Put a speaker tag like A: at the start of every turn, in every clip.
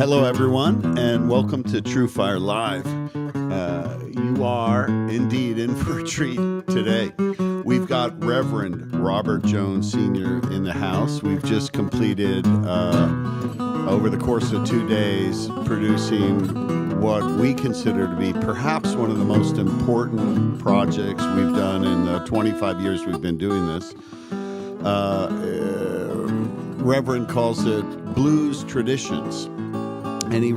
A: Hello, everyone, and welcome to True Fire Live. You are indeed in for a treat today. We've got Reverend Robert Jones Sr. in the house. We've just completed, over the course of 2 days, producing what we consider to be perhaps one of the most important projects we've done in the 25 years we've been doing this. Reverend calls it Blues Traditions, and he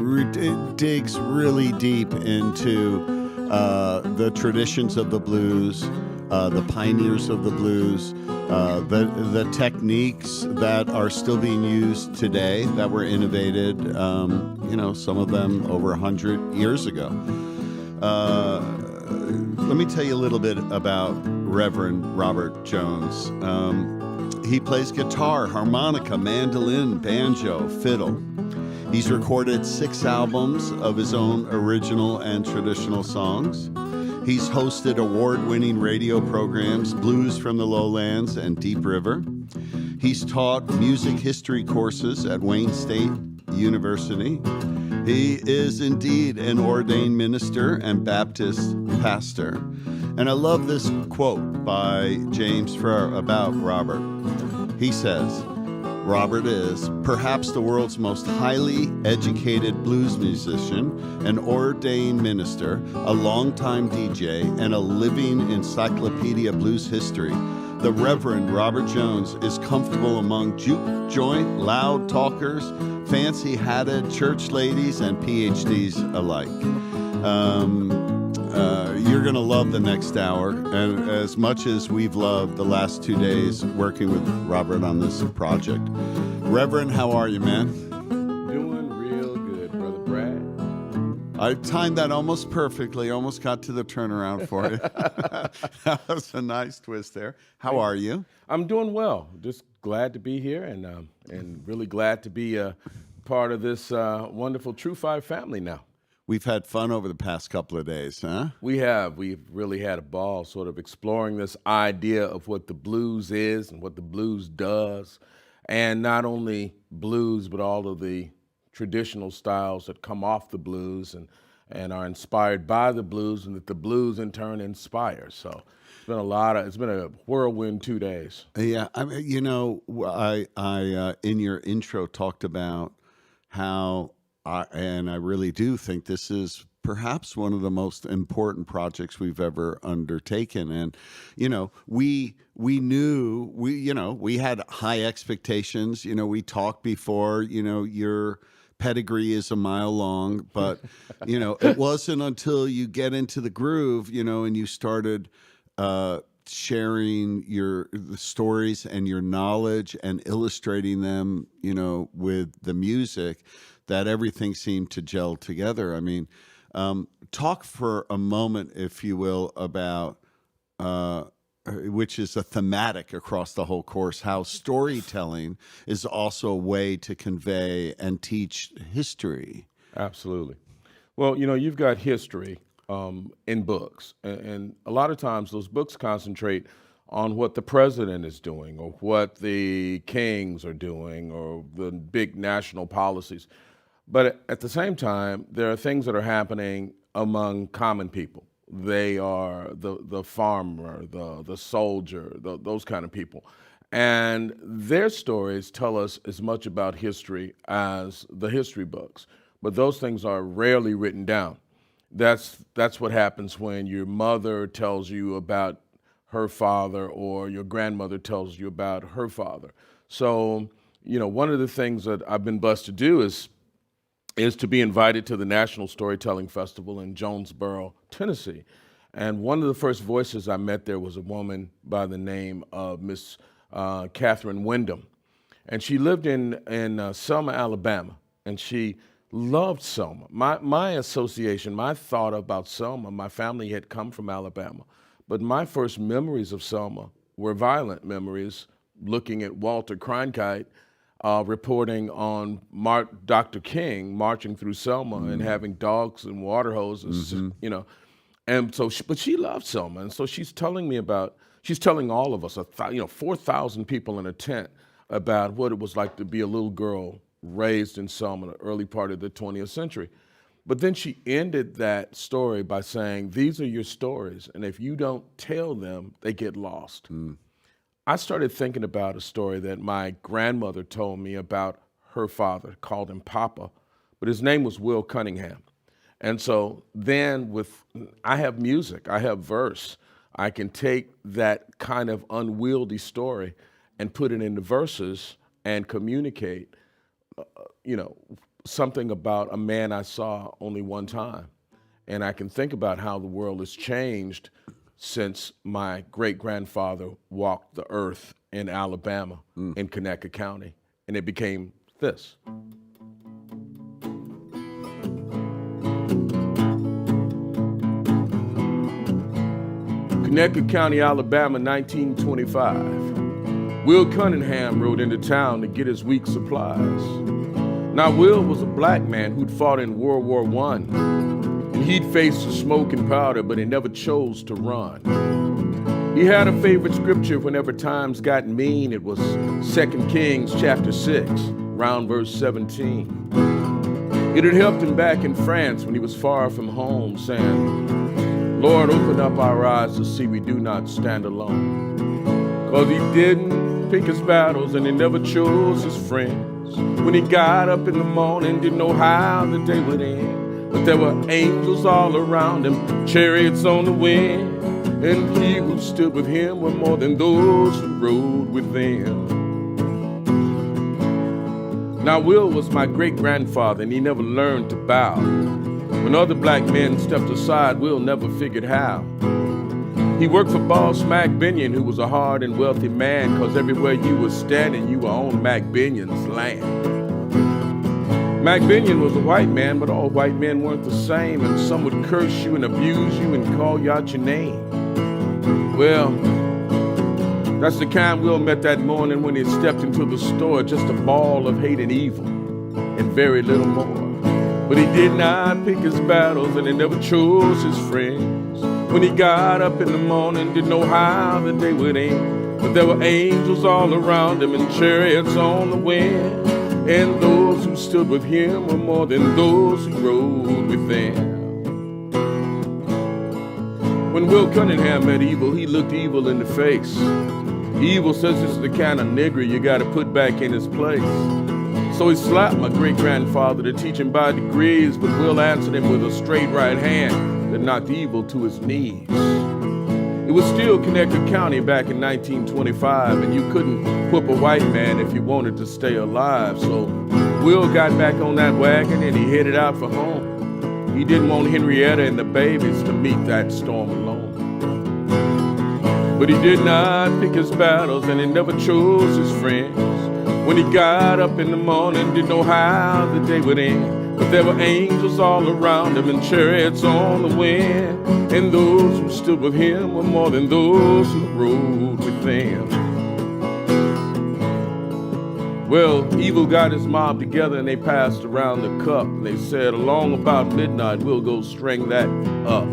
A: digs really deep into the traditions of the blues, the pioneers of the blues, the techniques that are still being used today that were innovated, some of them over 100 years ago. Let me tell you a little bit about Reverend Robert Jones. He plays guitar, harmonica, mandolin, banjo, fiddle. He's recorded 6 albums of his own original and traditional songs. He's hosted award-winning radio programs, Blues from the Lowlands and Deep River. He's taught music history courses at Wayne State University. He is indeed an ordained minister and Baptist pastor. And I love this quote by James Frere about Robert. He says, Robert is perhaps the world's most highly educated blues musician, an ordained minister, a longtime DJ, and a living encyclopedia of blues history. The Reverend Robert Jones is comfortable among juke joint, loud talkers, fancy-hatted church ladies, and PhDs alike. You're going to love the next hour, and as much as we've loved the last 2 days working with Robert on this project. Reverend, how are you, man?
B: Doing real good, Brother Brad.
A: I timed that almost perfectly, almost got to the turnaround for you. That was a nice twist there. How are you?
B: I'm doing well. Just glad to be here and really glad to be a part of this wonderful True Five family now.
A: We've had fun over the past couple of days, huh?
B: We have. We've really had a ball sort of exploring this idea of what the blues is and what the blues does. And not only blues, but all of the traditional styles that come off the blues and are inspired by the blues, and that the blues in turn inspire. So it's been a whirlwind 2 days.
A: Yeah, I mean, I in your intro talked about how and I really do think this is perhaps one of the most important projects we've ever undertaken. And, we knew, we had high expectations. We talked before, your pedigree is a mile long, but, it wasn't until you get into the groove, and you started sharing the stories and your knowledge and illustrating them, with the music, that everything seemed to gel together. I mean, talk for a moment, if you will, about, which is a thematic across the whole course, how storytelling is also a way to convey and teach history.
B: Absolutely. Well, you've got history in books, and a lot of times those books concentrate on what the president is doing or what the kings are doing or the big national policies. But at the same time, there are things that are happening among common people. They are the farmer, the soldier, those kind of people. And their stories tell us as much about history as the history books. But those things are rarely written down. That's what happens when your mother tells you about her father or your grandmother tells you about her father. So, one of the things that I've been blessed to do is to be invited to the National Storytelling Festival in Jonesboro, Tennessee. And one of the first voices I met there was a woman by the name of Miss Catherine Wyndham. And she lived in Selma, Alabama, and she loved Selma. My association, my thought about Selma, my family had come from Alabama, but my first memories of Selma were violent memories, looking at Walter Cronkite reporting on Dr. King marching through Selma and having dogs and water hoses, And so, but she loved Selma, and so she's telling all of us, 4,000 people in a tent, about what it was like to be a little girl raised in Selma in the early part of the 20th century. But then she ended that story by saying, these are your stories, and if you don't tell them, they get lost. I started thinking about a story that my grandmother told me about her father, called him Papa, but his name was Will Cunningham. And so then I have music, I have verse. I can take that kind of unwieldy story and put it into verses and communicate, something about a man I saw only one time. And I can think about how the world has changed since my great-grandfather walked the earth in Alabama, in Connecticut County, and it became this. Connecticut County, Alabama, 1925. Will Cunningham rode into town to get his week's supplies. Now, Will was a black man who'd fought in World War I, and he'd faced the smoke and powder, but he never chose to run. He had a favorite scripture whenever times got mean. It was 2 Kings chapter 6, round verse 17. It had helped him back in France when he was far from home, saying, Lord, open up our eyes to see we do not stand alone. 'Cause he didn't pick his battles and he never chose his friends. When he got up in the morning, didn't know how the day would end. But there were angels all around him, chariots on the wind. And he who stood with him were more than those who rode with them. Now, Will was my great-grandfather, and he never learned to bow. When other black men stepped aside, Will never figured how. He worked for Boss Mac Binion, who was a hard and wealthy man, 'cause everywhere you were standing, you were on Mac Binion's land. Mac Binion was a white man, but all white men weren't the same, and some would curse you and abuse you and call you out your name. Well, that's the kind Will met that morning when he stepped into the store, just a ball of hate and evil, and very little more. But he did not pick his battles, and he never chose his friends. When he got up in the morning, didn't know how the day would end. But there were angels all around him and chariots on the wind. And those who stood with him were more than those who rode with them. When Will Cunningham met evil, he looked evil in the face. Evil says this is the kind of nigger you gotta put back in his place. So he slapped my great-grandfather to teach him by degrees, but Will answered him with a straight right hand that knocked evil to his knees. It was still Connecticut County back in 1925, and you couldn't whoop a white man if you wanted to stay alive. So Will got back on that wagon and he headed out for home. He didn't want Henrietta and the babies to meet that storm alone. But he did not pick his battles and he never chose his friends. When he got up in the morning, didn't know how the day would end. But there were angels all around him and chariots on the wind. And those who stood with him were more than those who rode with them. Well, evil got his mob together and they passed around the cup. And they said, along about midnight, we'll go string that up.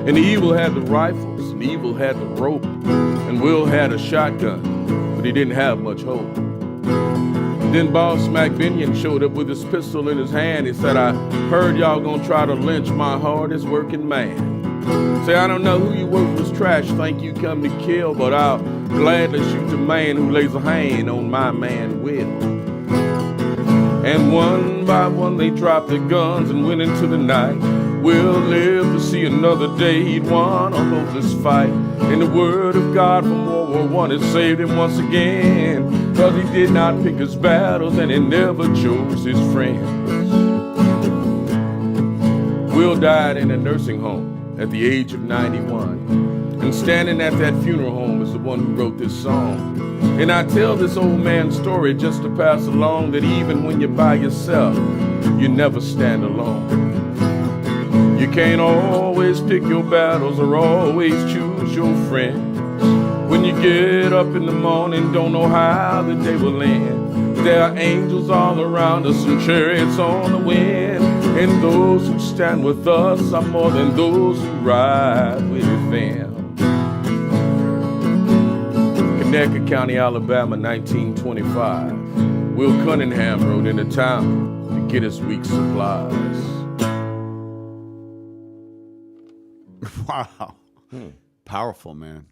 B: And the evil had the rifles, and the evil had the rope. And Will had a shotgun, but he didn't have much hope. Then Boss Mac Binion showed up with his pistol in his hand. He said, I heard y'all gonna try to lynch my hardest working man. Say, I don't know who you worthless trash think you come to kill, but I'll gladly shoot the man who lays a hand on my man Will. And one by one they dropped their guns and went into the night. Will live to see another day. He'd won a hopeless fight. And the word of God from World War I had saved him once again. 'Cause he did not pick his battles and he never chose his friends. Will died in a nursing home at the age of 91. And standing at that funeral home is the one who wrote this song. And I tell this old man's story just to pass along that even when you're by yourself, you never stand alone. You can't always pick your battles or always choose your friends. When you get up in the morning, don't know how the day will end. There are angels all around us and chariots on the wind. And those who stand with us are more than those who ride with them. Connecticut County, Alabama, 1925. Will Cunningham rode into town to get his week's supplies.
A: Wow. Powerful, man.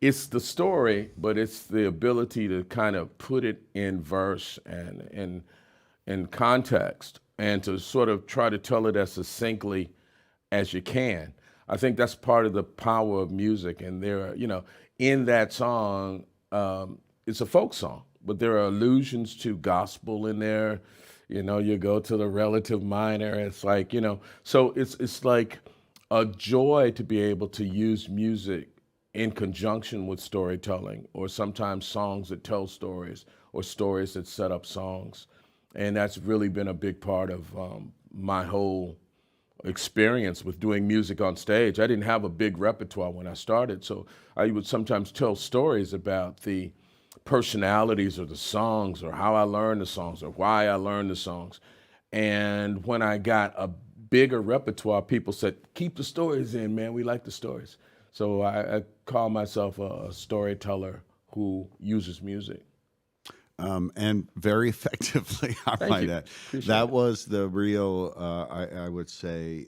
B: It's the story, but it's the ability to kind of put it in verse and in context, and to sort of try to tell it as succinctly as you can. I think that's part of the power of music. And there are, in that song, it's a folk song, but there are allusions to gospel in there. You go to the relative minor. It's like, so it's like a joy to be able to use music in conjunction with storytelling, or sometimes songs that tell stories, or stories that set up songs. And that's really been a big part of my whole experience with doing music on stage. I didn't have a big repertoire when I started, so I would sometimes tell stories about the personalities of the songs, or how I learned the songs, or why I learned the songs. And when I got a bigger repertoire, people said, keep the stories in, man, we like the stories. So I call myself a storyteller who uses music.
A: And very effectively, I might add. That was the real, I would say,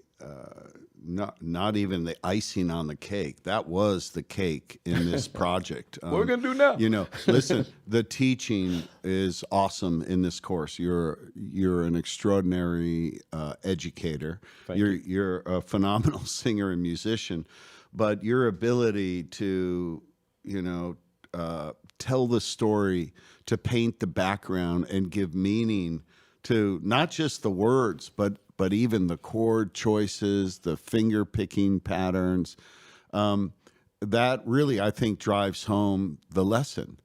A: not even the icing on the cake. That was the cake in this project.
B: What we're going to do now?
A: Listen, the teaching is awesome in this course. You're an extraordinary educator. You're a phenomenal singer and musician. But your ability to, tell the story, to paint the background and give meaning to not just the words, but even the chord choices, the finger picking patterns, that really, I think, drives home the lesson,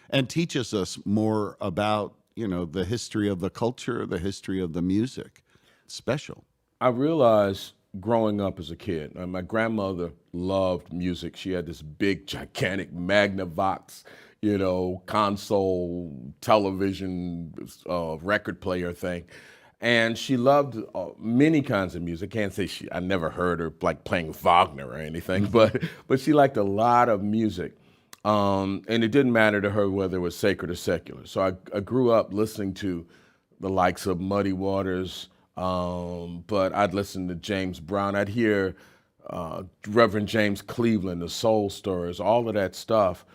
A: and teaches us more about, the history of the culture, the history of the music. It's special.
B: I realized growing up as a kid, my grandmother loved music. She had this big, gigantic Magnavox, console television record player thing. And she loved many kinds of music. Can't say I never heard her like playing Wagner or anything, but she liked a lot of music. And it didn't matter to her whether it was sacred or secular. So I grew up listening to the likes of Muddy Waters, but I'd listen to James Brown. I'd hear Reverend James Cleveland, the Soul Stirrers, all of that stuff.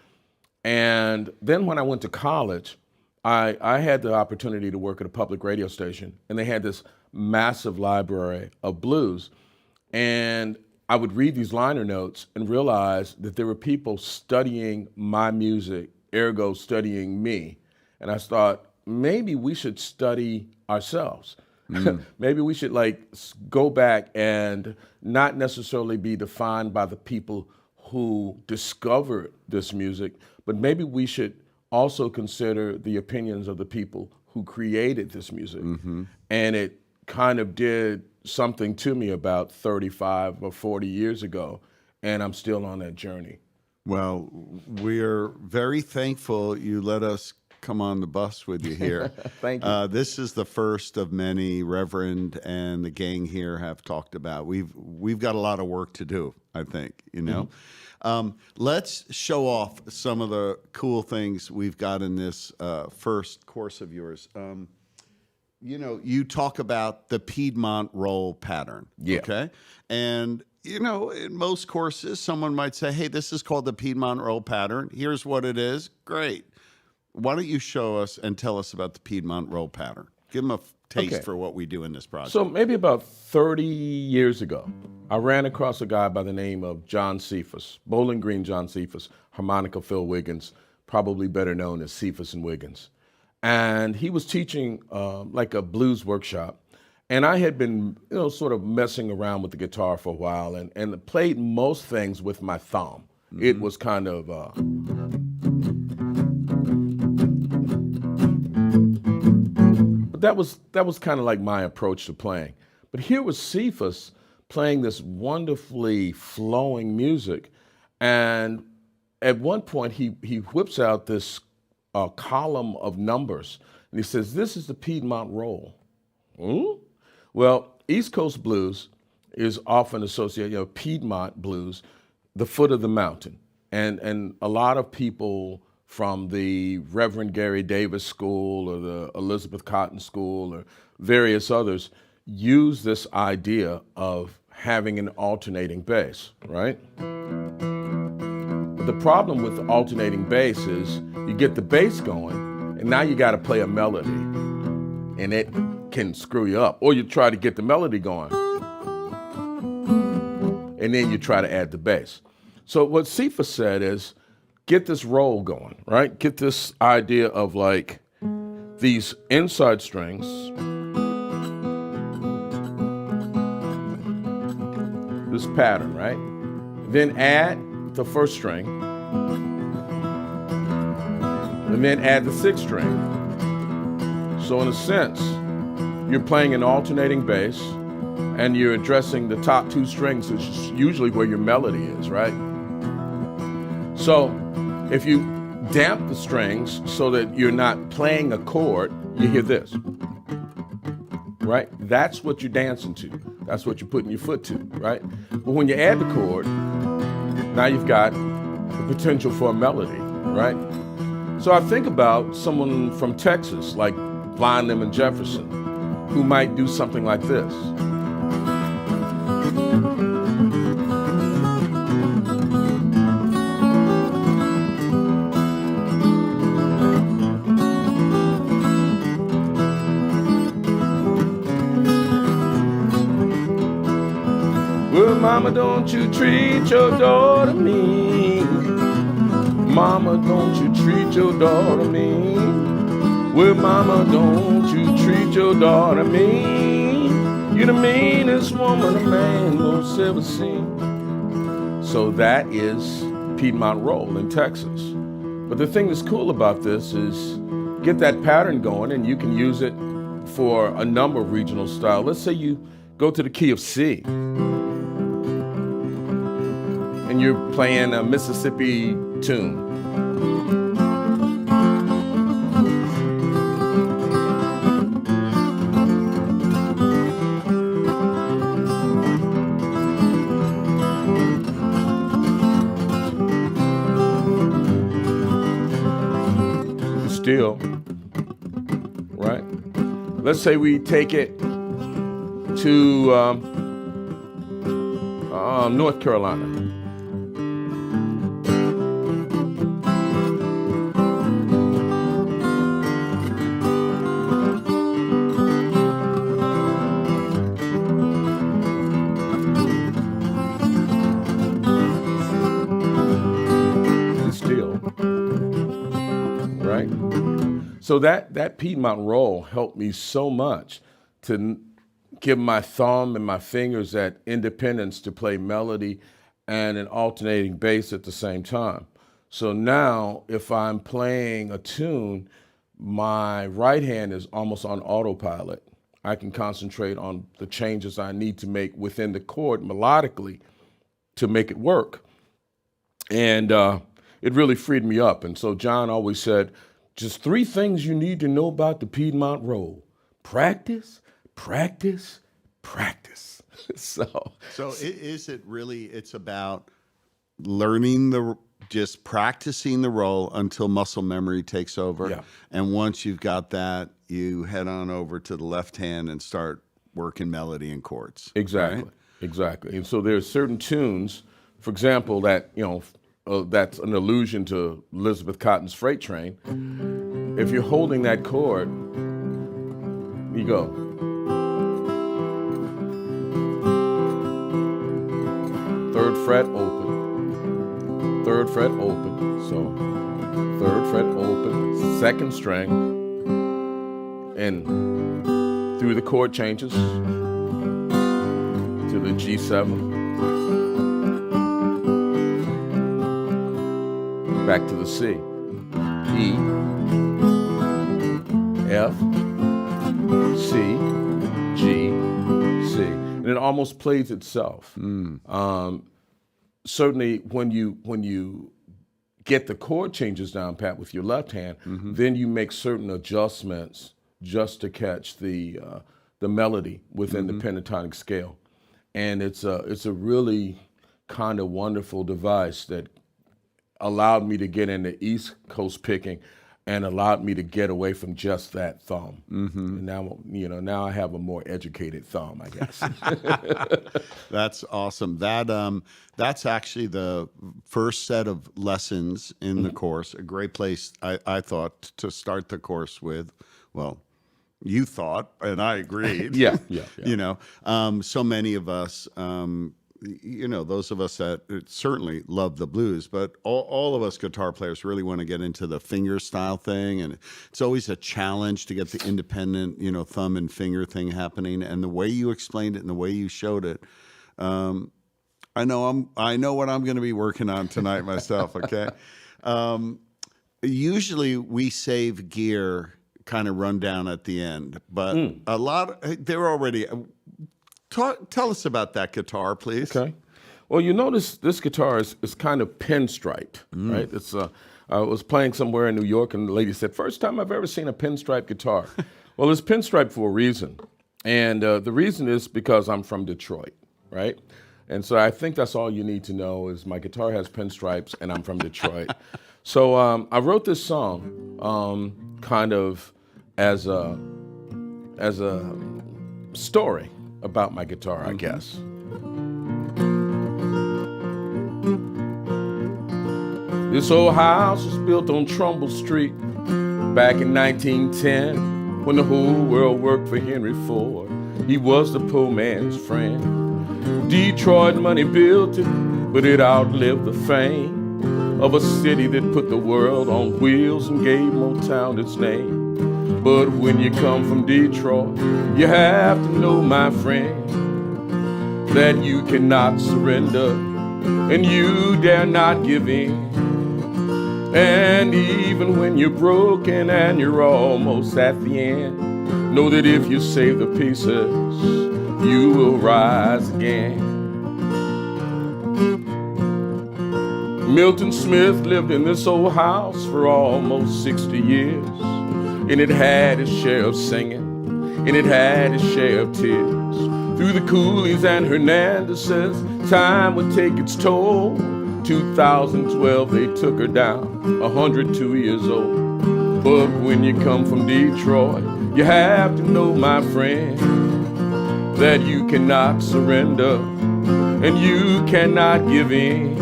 B: And then when I went to college, I had the opportunity to work at a public radio station, and they had this massive library of blues. And I would read these liner notes and realize that there were people studying my music, ergo studying me. And I thought, maybe we should study ourselves. Maybe we should go back and not necessarily be defined by the people who discovered this music, but maybe we should also consider the opinions of the people who created this music. And it kind of did something to me about 35 or 40 years ago, and I'm still on that journey.
A: Well, we're very thankful you let us come on the bus with you here.
B: Thank you.
A: This is the first of many Reverend and the gang here have talked about. We've got a lot of work to do, I think, Let's show off some of the cool things we've got in this first course of yours. You talk about the Piedmont roll pattern, okay? And, in most courses, someone might say, hey, this is called the Piedmont roll pattern. Here's what it is. Great. Why don't you show us and tell us about the Piedmont roll pattern? Give them a taste for what we do in this project.
B: So maybe about 30 years ago, I ran across a guy by the name of John Cephas, Bowling Green John Cephas, harmonica Phil Wiggins, probably better known as Cephas and Wiggins. And he was teaching like a blues workshop. And I had been, sort of messing around with the guitar for a while and played most things with my thumb. It was kind of... That was kind of like my approach to playing. But here was Cephas playing this wonderfully flowing music. And at one point, he whips out this column of numbers. And he says, this is the Piedmont roll. Well, East Coast blues is often associated, Piedmont blues, the foot of the mountain. And a lot of people from the Reverend Gary Davis School or the Elizabeth Cotton School or various others, use this idea of having an alternating bass, right? But the problem with the alternating bass is you get the bass going, and now you got to play a melody, and it can screw you up. Or you try to get the melody going, and then you try to add the bass. So what SOOTHE said is, get this roll going, right? Get this idea of like these inside strings, this pattern, right? Then add the first string, and then add the sixth string. So in a sense, you're playing an alternating bass, and you're addressing the top two strings, which is usually where your melody is, right? So if you damp the strings so that you're not playing a chord, you hear this, right? That's what you're dancing to. That's what you're putting your foot to, right? But when you add the chord, now you've got the potential for a melody, right? So I think about someone from Texas, like Blind Lemon Jefferson, who might do something like this. Well, mama, don't you treat your daughter mean. Mama, don't you treat your daughter mean. Well, mama, don't you treat your daughter mean. You're the meanest woman a man most ever seen. So that is Piedmont Roll in Texas. But the thing that's cool about this is get that pattern going, and you can use it for a number of regional styles. Let's say you go to the key of C, and you're playing a Mississippi tune. Still, right? Let's say we take it to North Carolina. Right? So that Piedmont roll helped me so much to give my thumb and my fingers that independence to play melody and an alternating bass at the same time. So now if I'm playing a tune, my right hand is almost on autopilot. I can concentrate on the changes I need to make within the chord melodically to make it work. And it really freed me up. And so John always said, just 3 things you need to know about the Piedmont roll: practice, practice, practice. So
A: is it really, it's about learning just practicing the roll until muscle memory takes over.
B: Yeah.
A: And once you've got that, you head on over to the left hand and start working melody and chords.
B: Exactly,
A: right?
B: Exactly. And so there's certain tunes, for example, that, that's an allusion to Elizabeth Cotton's Freight Train. If you're holding that chord, you go. Third fret open, third fret open, so third fret open, second string, and through the chord changes to the G7, back to the C, E, F, C, G, C. And it almost plays itself. Certainly when you get the chord changes down pat with your left hand, then you make certain adjustments just to catch the melody within the pentatonic scale. And it's a really kind of wonderful device that allowed me to get into East Coast picking and allowed me to get away from just that thumb. And now, now I have a more educated thumb, I guess.
A: That's awesome. That's actually the first set of lessons in the course. A great place, I thought, to start the course with. Well, you thought, and I agreed.
B: Yeah.
A: So many of us, those of us that certainly love the blues, but all of us guitar players really want to get into the finger style thing. And it's always a challenge to get the independent, thumb and finger thing happening. And the way you explained it and the way you showed it, I know what I'm going to be working on tonight myself. Okay. Usually we save gear kind of run down at the end, but they're already. Tell us about that guitar, please.
B: Okay. Well, you notice this guitar is kind of pinstriped, right? It's I was playing somewhere in New York, and the lady said, "First time I've ever seen a pinstripe guitar." Well, it's pinstriped for a reason, and the reason is because I'm from Detroit, right? And so I think that's all you need to know is my guitar has pinstripes, and I'm from Detroit. So I wrote this song kind of as a story about my guitar, I guess. This old house was built on Trumbull Street back in 1910 when the whole world worked for Henry Ford. He was the poor man's friend. Detroit money built it, but it outlived the fame of a city that put the world on wheels and gave Motown its name. But when you come from Detroit, you have to know, my friend, that you cannot surrender and you dare not give in. And even when you're broken and you're almost at the end, know that if you save the pieces, you will rise again. Milton Smith lived in this old house for almost 60 years. And it had its share of singing, and it had its share of tears. Through the Coolies and Hernandezes, time would take its toll. 2012, they took her down, 102 years old. But when you come from Detroit, you have to know, my friend, that you cannot surrender, and you cannot give in.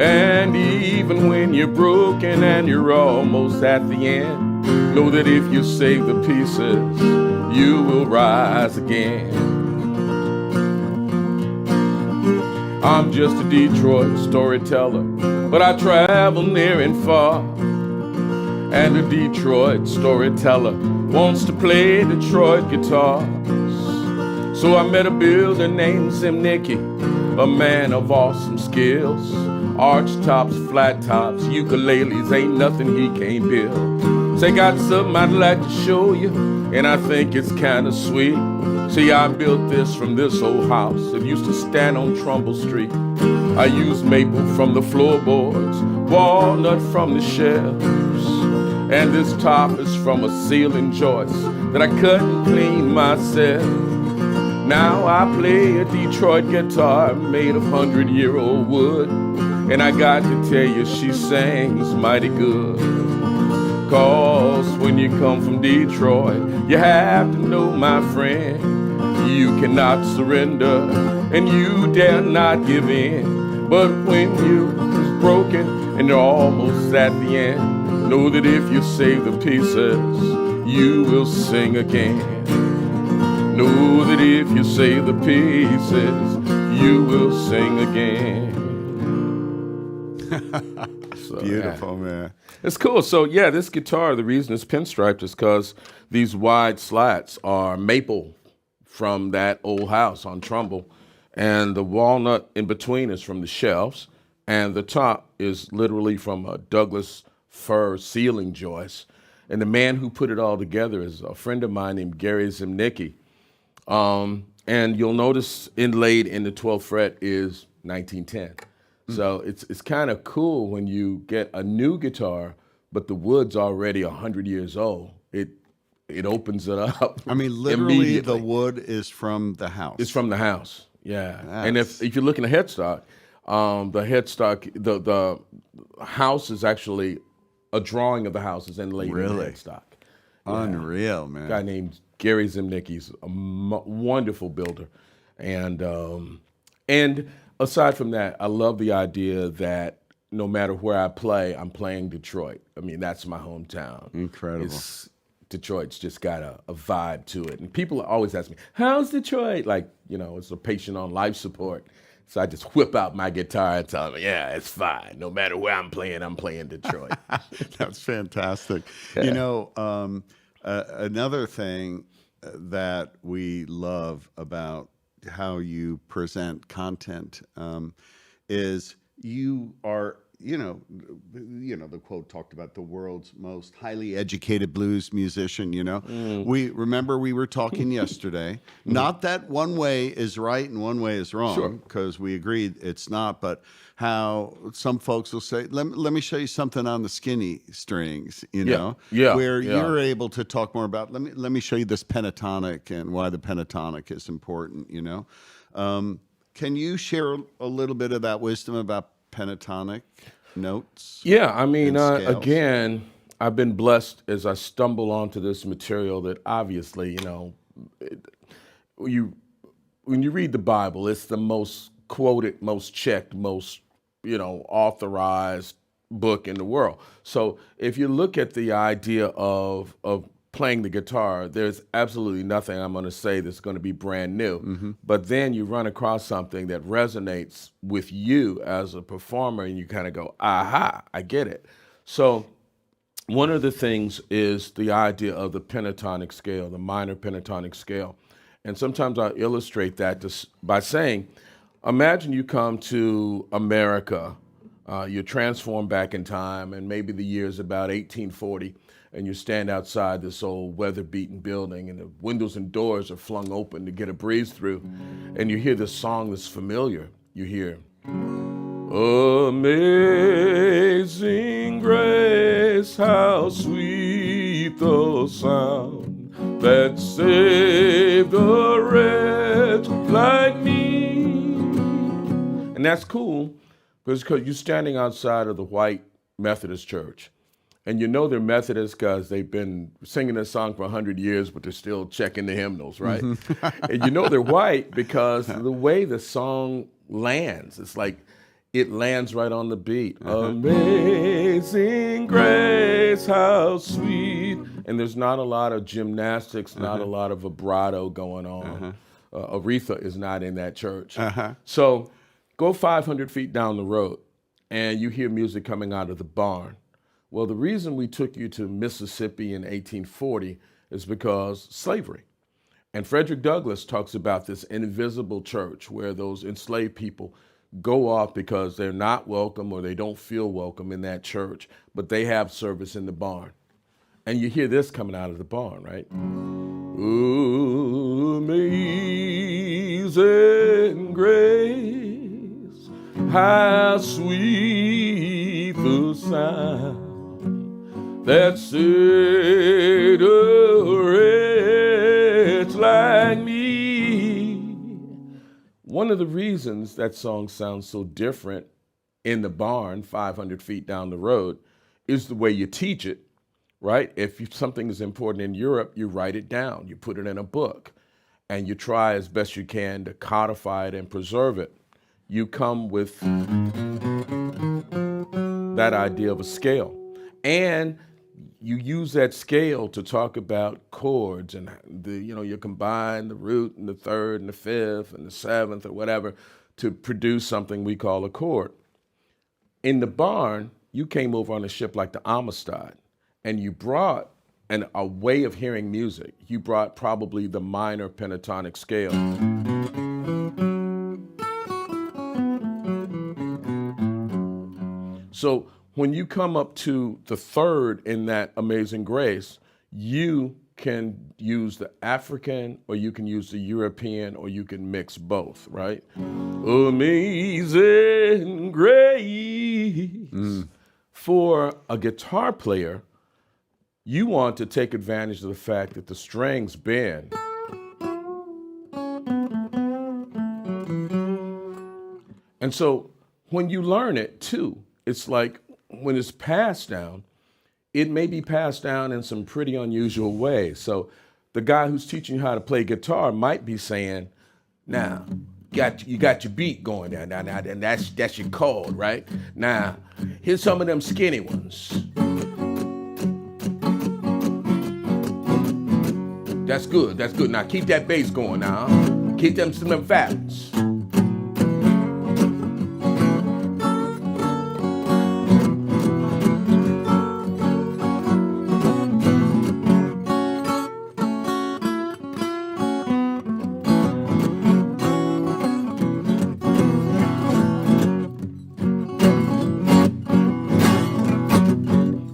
B: And even when you're broken and you're almost at the end, know that if you save the pieces, you will rise again. I'm just a Detroit storyteller, but I travel near and far. And a Detroit storyteller wants to play Detroit guitars. So I met a builder named Zimnicki, a man of awesome skills. Arch tops, flat tops, ukuleles, ain't nothing he can't build. Say, got something I'd like to show you, and I think it's kinda sweet. See, I built this from this old house that used to stand on Trumbull Street. I used maple from the floorboards, walnut from the shelves, and this top is from a ceiling joist that I cut and cleaned myself. Now I play a Detroit guitar made of 100-year-old wood, and I got to tell you, she sings mighty good. 'Cause when you come from Detroit, you have to know, my friend, you cannot surrender and you dare not give in. But when you're broken and you're almost at the end, know that if you save the pieces, you will sing again. Know that if you save the pieces, you will sing again. So,
A: Beautiful, man.
B: It's cool. So yeah, this guitar, the reason it's pinstriped is because these wide slats are maple from that old house on Trumbull, and the walnut in between is from the shelves, and the top is literally from a Douglas fir ceiling joist. And the man who put it all together is a friend of mine named Gary Zimnicki. And you'll notice inlaid in the 12th fret is 1910. So it's kind of cool when you get a new guitar, but the wood's already 100 years old. It opens it up.
A: I mean, literally, the wood is from the house.
B: It's from the house, yeah. And if you look in the headstock, house is actually a drawing of the house is inlaid in
A: Really?
B: headstock.
A: Unreal, man.
B: A guy named Gary Zimnicki's a wonderful builder, and aside from that, I love the idea that no matter where I play, I'm playing Detroit. I mean, that's my hometown.
A: Incredible.
B: Detroit's just got a vibe to it. And people always ask me, how's Detroit? Like, it's a patient on life support. So I just whip out my guitar and tell them, yeah, it's fine. No matter where I'm playing Detroit.
A: That's fantastic.
B: Yeah.
A: Another thing that we love about how you present content is you are, the quote talked about the world's most highly educated blues musician, We were talking yesterday, not that one way is right and one way is wrong, because we agreed it's not, but how some folks will say, let me show you something on the skinny strings, where you're able to talk more about, let me show you this pentatonic and why the pentatonic is important, Can you share a little bit of that wisdom about pentatonic notes?
B: Yeah, I mean, again, I've been blessed as I stumble onto this material that obviously, when you read the Bible, it's the most quoted, most checked, most, authorized book in the world. So if you look at the idea of playing the guitar, there's absolutely nothing I'm going to say that's going to be brand new. Mm-hmm. But then you run across something that resonates with you as a performer, and you kind of go, aha, I get it. So one of the things is the idea of the pentatonic scale, the minor pentatonic scale. And sometimes I illustrate that by saying, imagine you come to America, you're transformed back in time, and maybe the year is about 1840, and you stand outside this old weather-beaten building, and the windows and doors are flung open to get a breeze through, and you hear this song that's familiar. You hear, Amazing Grace, how sweet the sound that saved a wretch like me. And that's cool, because you're standing outside of the white Methodist church. And they're Methodists because they've been singing this song for 100 years, but they're still checking the hymnals, right? And they're white because the way the song lands, it's like it lands right on the beat. Amazing grace, how sweet. And there's not a lot of gymnastics, not a lot of vibrato going on. Aretha is not in that church. So go 500 feet down the road, and you hear music coming out of the barn. Well, the reason we took you to Mississippi in 1840 is because slavery. And Frederick Douglass talks about this invisible church where those enslaved people go off because they're not welcome or they don't feel welcome in that church, but they have service in the barn. And you hear this coming out of the barn, right? Amazing grace, how sweet the sound that saved a wretch like me. One of the reasons that song sounds so different in the barn 500 feet down the road is the way you teach it, right? If something is important in Europe, you write it down, you put it in a book, and you try as best you can to codify it and preserve it. You come with that idea of a scale. And you use that scale to talk about chords and you combine the root and the third and the fifth and the seventh or whatever to produce something we call a chord. In the barn, you came over on a ship like the Amistad, and you brought a way of hearing music. You brought probably the minor pentatonic scale. So when you come up to the third in that Amazing Grace, you can use the African or you can use the European or you can mix both, right? Amazing Grace. For a guitar player, you want to take advantage of the fact that the strings bend. And so when you learn it too, it's like when it's passed down, it may be passed down in some pretty unusual ways. So the guy who's teaching you how to play guitar might be saying, now, you got your beat going now, and that's your chord, right? Now, here's some of them skinny ones. That's good, that's good. Now keep that bass going now. Keep them fat ones.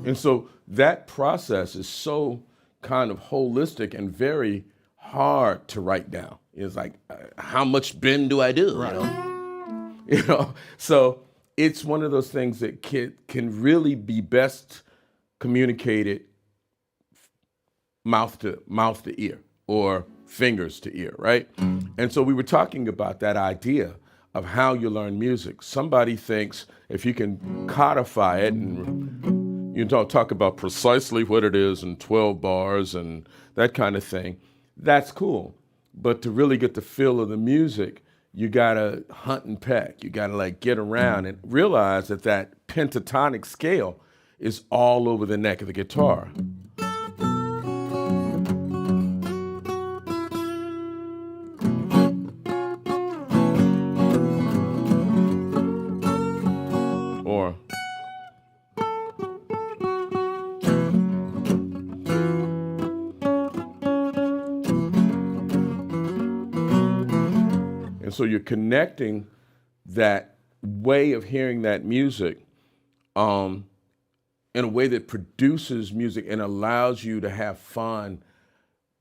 B: And so that process is so kind of holistic and very hard to write down. It's like, how much bend do I do? Right. You know? So it's one of those things that can really be best communicated mouth to ear or fingers to ear, right? And so we were talking about that idea of how you learn music. Somebody thinks if you can codify it and you don't talk about precisely what it is in 12 bars and that kind of thing, that's cool. But to really get the feel of the music, you gotta hunt and peck. You gotta like get around and realize that that pentatonic scale is all over the neck of the guitar. Or and so you're connecting that way of hearing that music in a way that produces music and allows you to have fun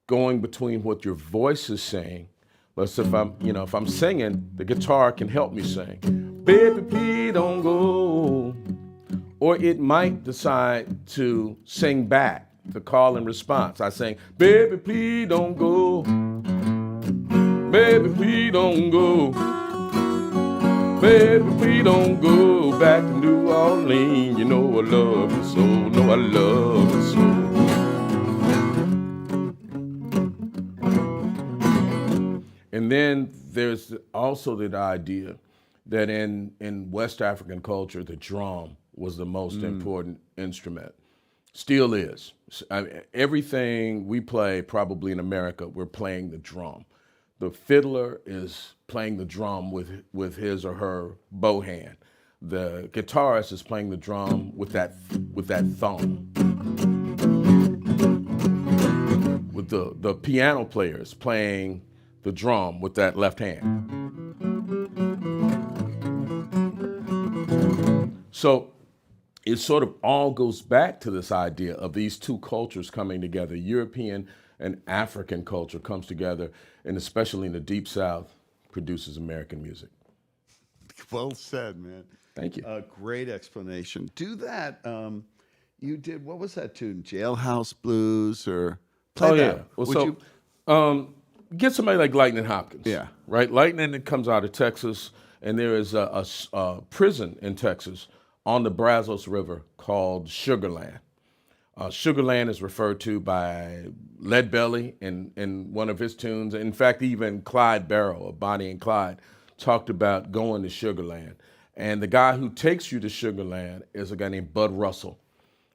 B: going between what your voice is saying. Let's say if I'm singing, the guitar can help me sing. Baby, please don't go. Or it might decide to sing back, the call and response. I sing, baby, please don't go. Baby, please don't go. Baby, please don't go back to New Orleans. You know I love you so. No, I love you so. And then there's also the idea that in West African culture, the drum was the most important instrument. Still is. I mean, everything we play probably in America, we're playing the drum. The fiddler is playing the drum with his or her bow hand. The guitarist is playing the drum with that thumb. With the piano player is playing the drum with that left hand. So it sort of all goes back to this idea of these two cultures coming together. European and African culture comes together, and especially in the Deep South, produces American music.
A: Well said, man.
B: Thank you.
A: A great explanation. Do that. You did, what was that tune? Jailhouse Blues or play that?
B: Yeah. Well, get somebody like Lightning Hopkins.
A: Yeah.
B: Right? Lightning comes out of Texas, and there is a prison in Texas on the Brazos River called Sugarland. Sugarland is referred to by Leadbelly in one of his tunes. In fact, even Clyde Barrow of Bonnie and Clyde talked about going to Sugarland. And the guy who takes you to Sugarland is a guy named Bud Russell,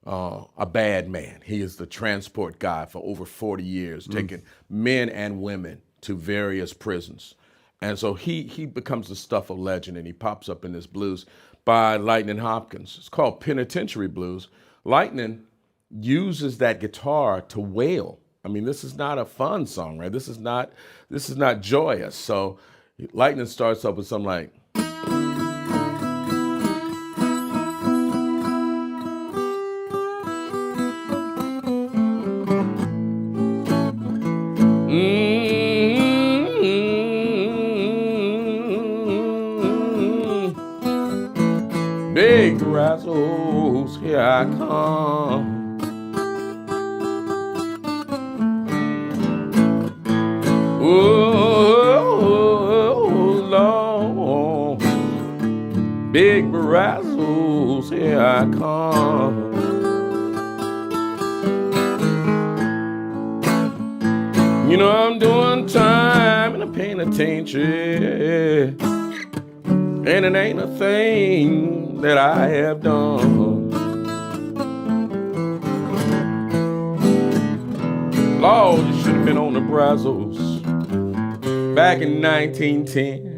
B: a bad man. He is the transport guy for over 40 years, taking men and women to various prisons. And so he becomes the stuff of legend, and he pops up in this blues by Lightning Hopkins. It's called Penitentiary Blues. Lightning uses that guitar to wail. I mean, this is not a fun song, right? This is not joyous. So Lightning starts up with something like, big razzles, here I come. Oh, Lord, big brazos, here I come. You know I'm doing time in a penitentiary, and it ain't a thing that I have done. Lord, you should have been on the brazos back in 1910.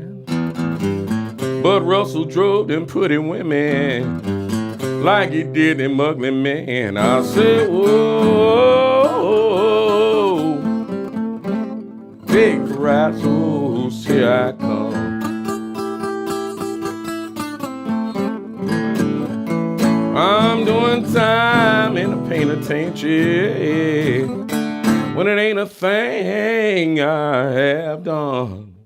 B: But Russell drove them pretty women like he did them ugly men. I said, whoa, big brazos, here I come. I'm doing time in a penitentiary when it ain't a thing I have done.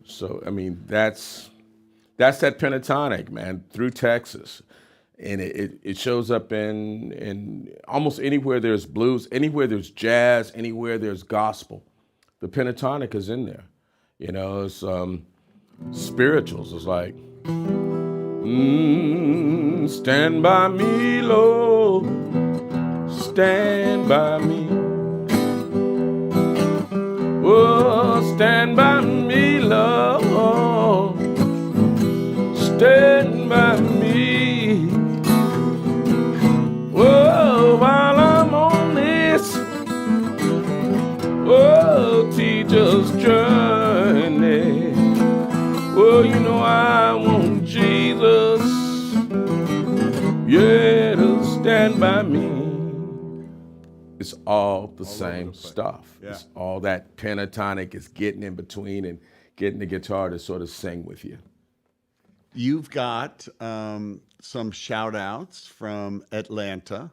B: So, I mean, that's that pentatonic, man, through Texas. And it shows up in almost anywhere there's blues, anywhere there's jazz, anywhere there's gospel. The pentatonic is in there. You know, it's spirituals. It's like, stand by me, Lord, stand by me. Oh, stand by me, Lord, stand by me. Oh, while I'm on this, oh, teacher's journey. Oh, you know I want Jesus, yeah, to stand by me. It's all the same stuff.
A: Yeah.
B: It's all that pentatonic is getting in between and getting the guitar to sort of sing with you.
A: You've got some shout outs from Atlanta,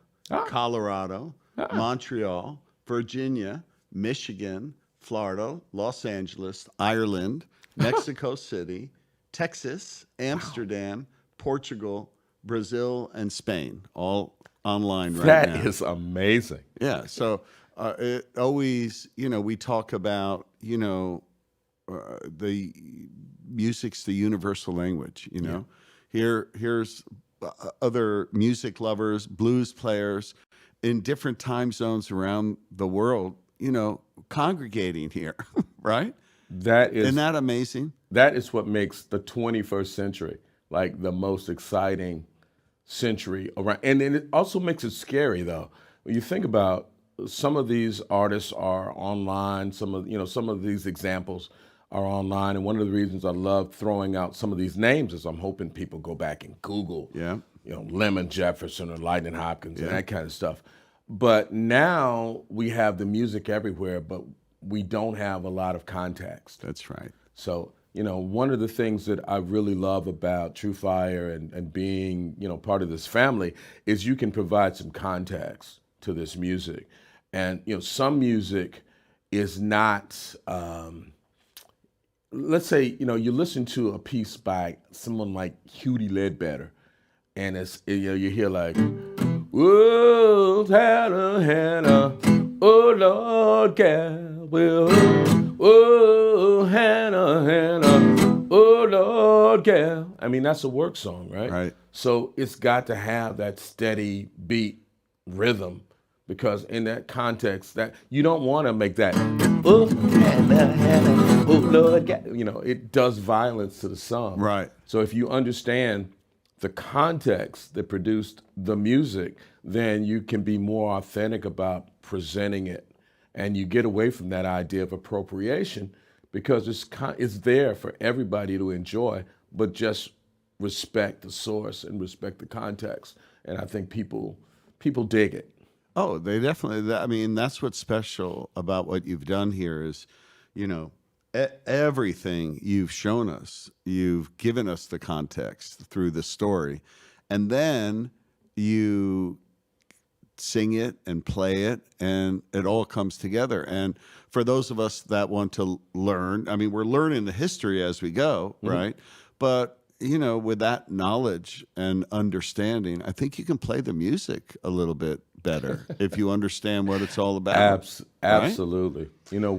A: Colorado, Montreal, Virginia, Michigan, Florida, Los Angeles, Ireland, Mexico City, Texas, Amsterdam, Portugal, Brazil, and Spain, all online right now.
B: That is amazing.
A: Yeah. So it always, you know, we talk about, you know, the music's the universal language, you know. Here's other music lovers, blues players in different time zones around the world, you know, congregating here, right? Isn't that amazing?
B: That is what makes the 21st century like the most exciting century around. And it also makes it scary, though. When you think about some of these artists are online, some of these examples are online. And one of the reasons I love throwing out some of these names is I'm hoping people go back and Google, you know, Lemon Jefferson or Lightning Hopkins and that kind of stuff. But now we have the music everywhere, but we don't have a lot of context.
A: That's right.
B: So, you know, one of the things that I really love about True Fire and being, you know, part of this family is you can provide some context to this music. And, you know, some music is not, let's say, you know, you listen to a piece by someone like Hughley Ledbetter, and it's, you know, you hear like, whoa, Hannah, Hannah, oh Lord, gal, well, oh Hannah, Hannah, oh Lord, gal. I mean, that's a work song, right?
A: Right.
B: So it's got to have that steady beat rhythm, because in that context, that you don't want to make that, oh Hannah, Hannah, oh Lord, gal. You know, it does violence to the song.
A: Right.
B: So if you understand the context that produced the music, then you can be more authentic about presenting it. And you get away from that idea of appropriation, because it's there for everybody to enjoy, but just respect the source and respect the context. And I think people dig it.
A: Oh, they definitely, I mean, that's what's special about what you've done here is, you know, everything you've shown us, you've given us the context through the story, and then you sing it and play it, and it all comes together. And for those of us that want to learn, I mean, we're learning the history as we go, right? But, you know, with that knowledge and understanding, I think you can play the music a little bit better if you understand what it's all about.
B: Absolutely. Right? You know,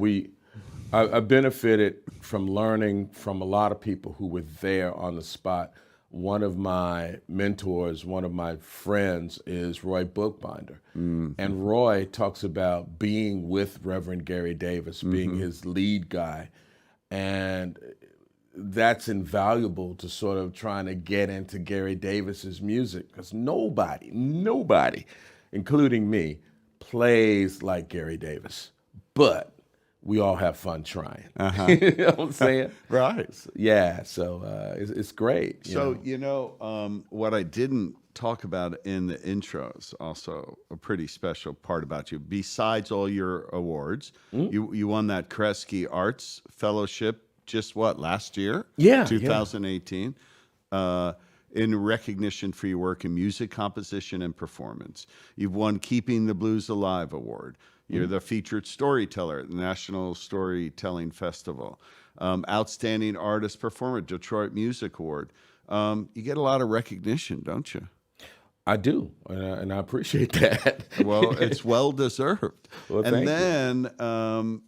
B: I benefited from learning from a lot of people who were there on the spot. One of my mentors, one of my friends is Roy Bookbinder. And Roy talks about being with Reverend Gary Davis, being his lead guy. And that's invaluable to sort of trying to get into Gary Davis's music, because nobody, including me, plays like Gary Davis. But we all have fun trying. You know what I'm saying?
A: Right.
B: Yeah, so it's great.
A: So, what I didn't talk about in the intros, also a pretty special part about you. Besides all your awards, you won that Kresge Arts Fellowship just last year?
B: Yeah.
A: 2018. In recognition for your work in music composition and performance. You've won Keeping the Blues Alive Award. You're the featured storyteller at the National Storytelling Festival. Outstanding Artist Performer, Detroit Music Award. You get a lot of recognition, don't you?
B: I do, and I appreciate that.
A: Well, it's well deserved.
B: Well,
A: and
B: thank
A: then,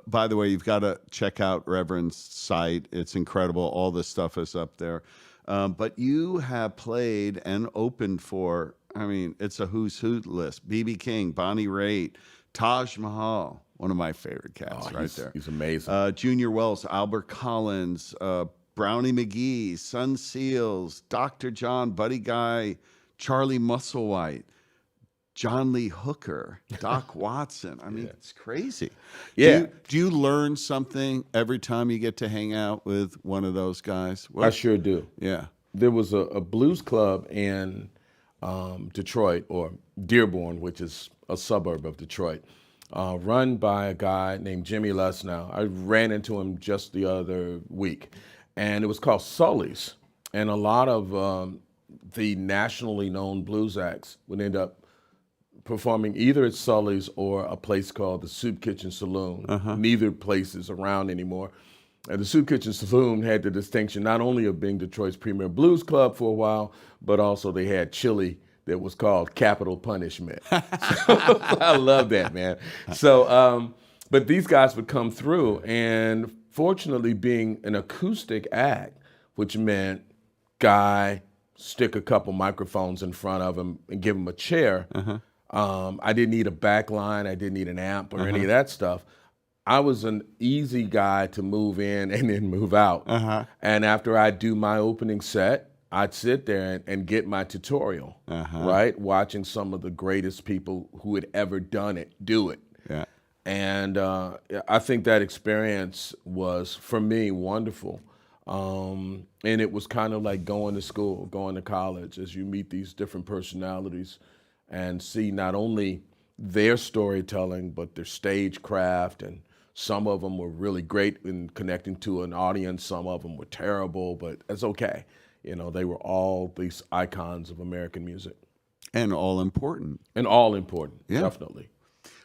A: by the way, you've got to check out Reverend's site. It's incredible. All this stuff is up there. But you have played and opened for, it's a who's who list. B.B. King, Bonnie Raitt, Taj Mahal, one of my favorite cats there.
B: He's amazing.
A: Junior Wells, Albert Collins, Brownie McGee, Sun Seals, Dr. John, Buddy Guy, Charlie Musselwhite, John Lee Hooker, Doc Watson. It's crazy.
B: Yeah.
A: Do you learn something every time you get to hang out with one of those guys?
B: I sure do.
A: Yeah.
B: There was a blues club in Detroit, or Dearborn, which is a suburb of Detroit, run by a guy named Jimmy Lesnow. I ran into him just the other week, and it was called Sully's. And a lot of the nationally known blues acts would end up performing either at Sully's or a place called the Soup Kitchen Saloon. Neither place is around anymore. And the Soup Kitchen Saloon had the distinction not only of being Detroit's premier blues club for a while, but also they had chili that was called Capital Punishment. So, I love that, man. So, but these guys would come through, and fortunately being an acoustic act, which meant guy, stick a couple microphones in front of him and give him a chair. I didn't need a back line. I didn't need an amp or any of that stuff. I was an easy guy to move in and then move out. And after I do my opening set, I'd sit there and get my tutorial, right? Watching some of the greatest people who had ever done it, do it.
A: Yeah.
B: And I think that experience was, for me, wonderful. And it was kind of like going to school, going to college, as you meet these different personalities and see not only their storytelling, but their stagecraft. And some of them were really great in connecting to an audience. Some of them were terrible, but it's okay. They were all these icons of American music.
A: And all important.
B: Yeah. Definitely.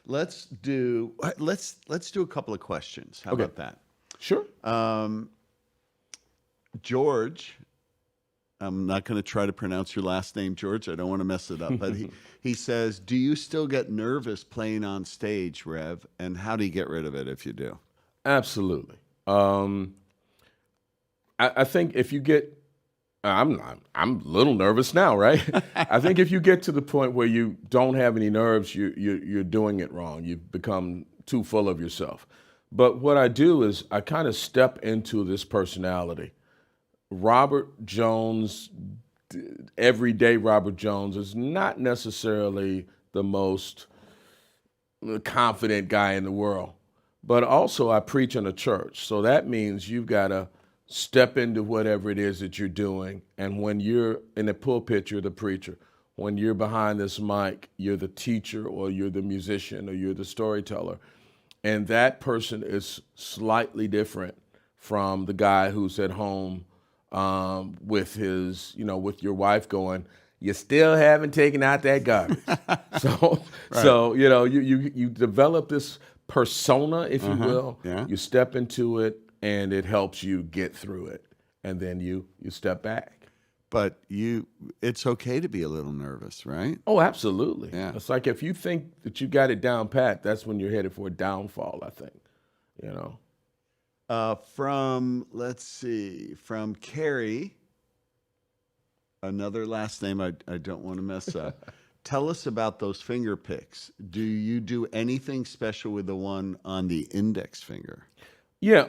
A: Let's do a couple of questions. How about that?
B: Sure.
A: George, I'm not going to try to pronounce your last name, George. I don't want to mess it up. But he says, do you still get nervous playing on stage, Rev? And how do you get rid of it if you do?
B: Absolutely. I think if you get, I'm a little nervous now, right? I think if you get to the point where you don't have any nerves, you're doing it wrong. You've become too full of yourself. But what I do is I kind of step into this personality. Robert Jones, everyday Robert Jones, is not necessarily the most confident guy in the world. But also I preach in a church. So that means you've got to step into whatever it is that you're doing. And when you're in the pulpit, you're the preacher. When you're behind this mic, you're the teacher, or you're the musician, or you're the storyteller. And that person is slightly different from the guy who's at home with his, with your wife going, you still haven't taken out that garbage. So you develop this persona, if you will.
A: Yeah.
B: You step into it, and it helps you get through it, and then you step back.
A: But it's okay to be a little nervous, right?
B: Oh, absolutely.
A: Yeah.
B: It's like if you think that you got it down pat, that's when you're headed for a downfall, I think. you know.
A: Let's see, from Carrie, another last name I don't want to mess up. Tell us about those finger picks. Do you do anything special with the one on the index finger?
B: Yeah,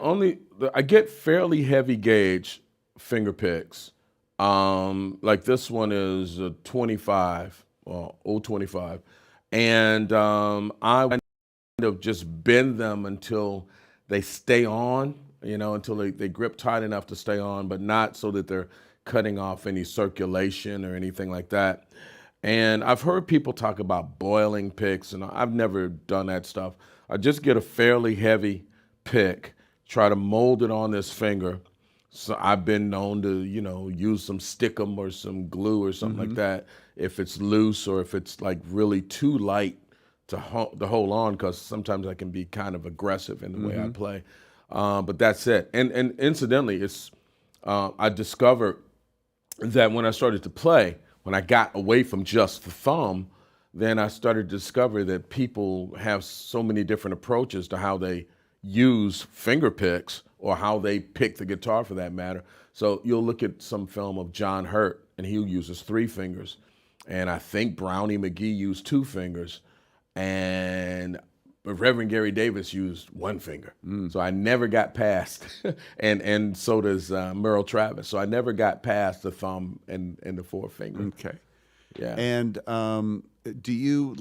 B: I get fairly heavy gauge finger picks. Like this one is a 25, well, 025, and I kind of just bend them until they stay on, until they grip tight enough to stay on, but not so that they're cutting off any circulation or anything like that. And I've heard people talk about boiling picks, and I've never done that stuff. I just get a fairly heavy pick, try to mold it on this finger. So I've been known to, use some stickum or some glue or something like that if it's loose or if it's like really too light to hold on, because sometimes I can be kind of aggressive in the way I play. But that's it. And incidentally, I discovered that when I started to play, when I got away from just the thumb, then I started to discover that people have so many different approaches to how they use finger picks or how they pick the guitar for that matter. So you'll look at some film of John Hurt and he uses 3 fingers. And I think Brownie McGee used 2 fingers. And Reverend Gary Davis used 1 finger. So I never got past, and so does Merle Travis. So I never got past the thumb and the 4th finger.
A: Okay.
B: Yeah.
A: And do you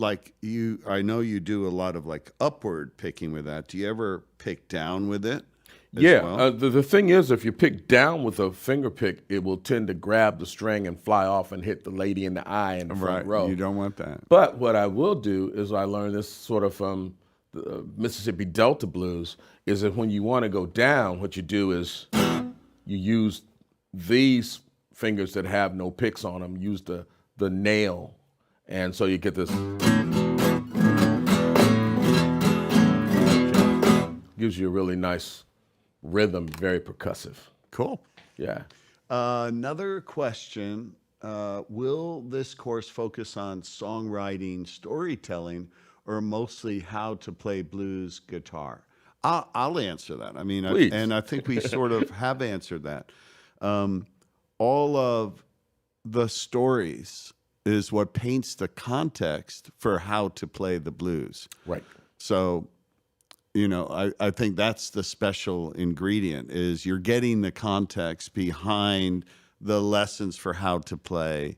A: I know you do a lot of like upward picking with that. Do you ever pick down with it?
B: Yeah.
A: Well?
B: The thing is, if you pick down with a finger pick, it will tend to grab the string and fly off and hit the lady in the eye in the front row.
A: You don't want that.
B: But what I will do is I learned this sort of from the Mississippi Delta blues, is that when you want to go down, what you do is you use these fingers that have no picks on them, use the nail, and so you get this. Gives you a really nice rhythm, very percussive.
A: Cool.
B: Yeah.
A: Another question, will this course focus on songwriting, storytelling, or mostly how to play blues guitar? I'll answer that. I mean, I think we sort of have answered that. All of the stories is what paints the context for how to play the blues.
B: Right.
A: So, I think that's the special ingredient, is you're getting the context behind the lessons for how to play,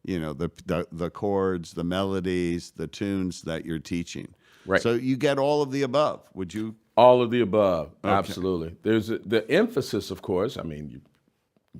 A: the chords, the melodies, the tunes that you're teaching.
B: Right.
A: So you get all of the above. Would you?
B: All of the above.
A: Okay.
B: Absolutely. There's the emphasis, of course. I mean,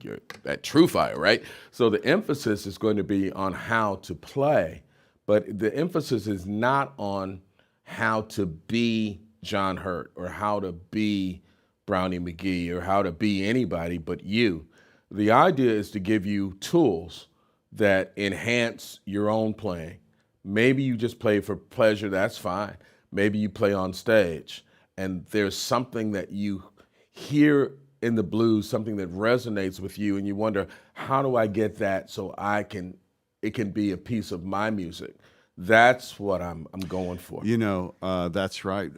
B: you're that true fire, right? So the emphasis is going to be on how to play, but the emphasis is not on how to be John Hurt or how to be Brownie McGee or how to be anybody but you. The idea is to give you tools that enhance your own playing. Maybe you just play for pleasure, that's fine. Maybe you play on stage and there's something that you hear in the blues, something that resonates with you, and you wonder, how do I get that so it can be a piece of my music? That's what I'm going for.
A: That's right.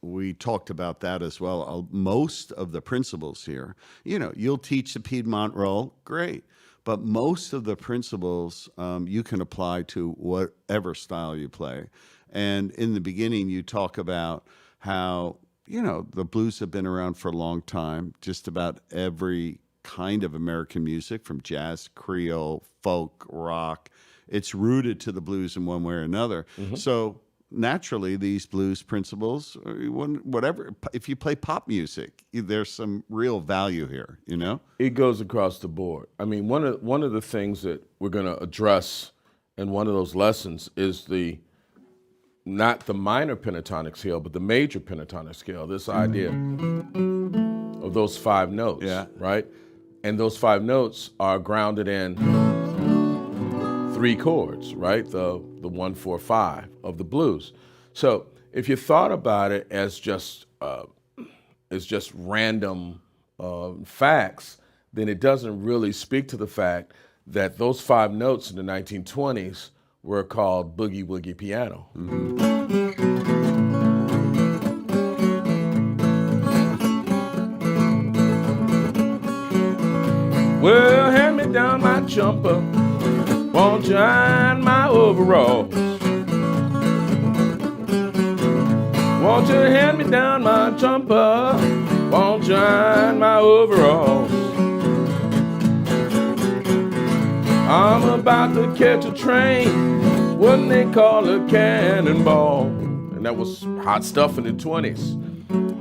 A: We talked about that as well. Most of the principles here, you'll teach the Piedmont roll, great. But most of the principles you can apply to whatever style you play. And in the beginning, you talk about how, the blues have been around for a long time, just about every kind of American music, from jazz, Creole, folk, rock. It's rooted to the blues in one way or another. So naturally, these blues principles, whatever, if you play pop music, there's some real value here,
B: It goes across the board. I mean, one of the things that we're going to address in one of those lessons is not the minor pentatonic scale, but the major pentatonic scale, this idea of those 5 notes, right? And those 5 notes are grounded in 3 chords, right? The 1, 4, 5 of the blues. So if you thought about it as just random facts, then it doesn't really speak to the fact that those 5 notes in the 1920s were called boogie woogie piano. jumper? Won't you iron my overalls? Won't you hand me down my jumper? Won't you iron my overalls? I'm about to catch a train, what they call a cannonball. And that was hot stuff in the 20s.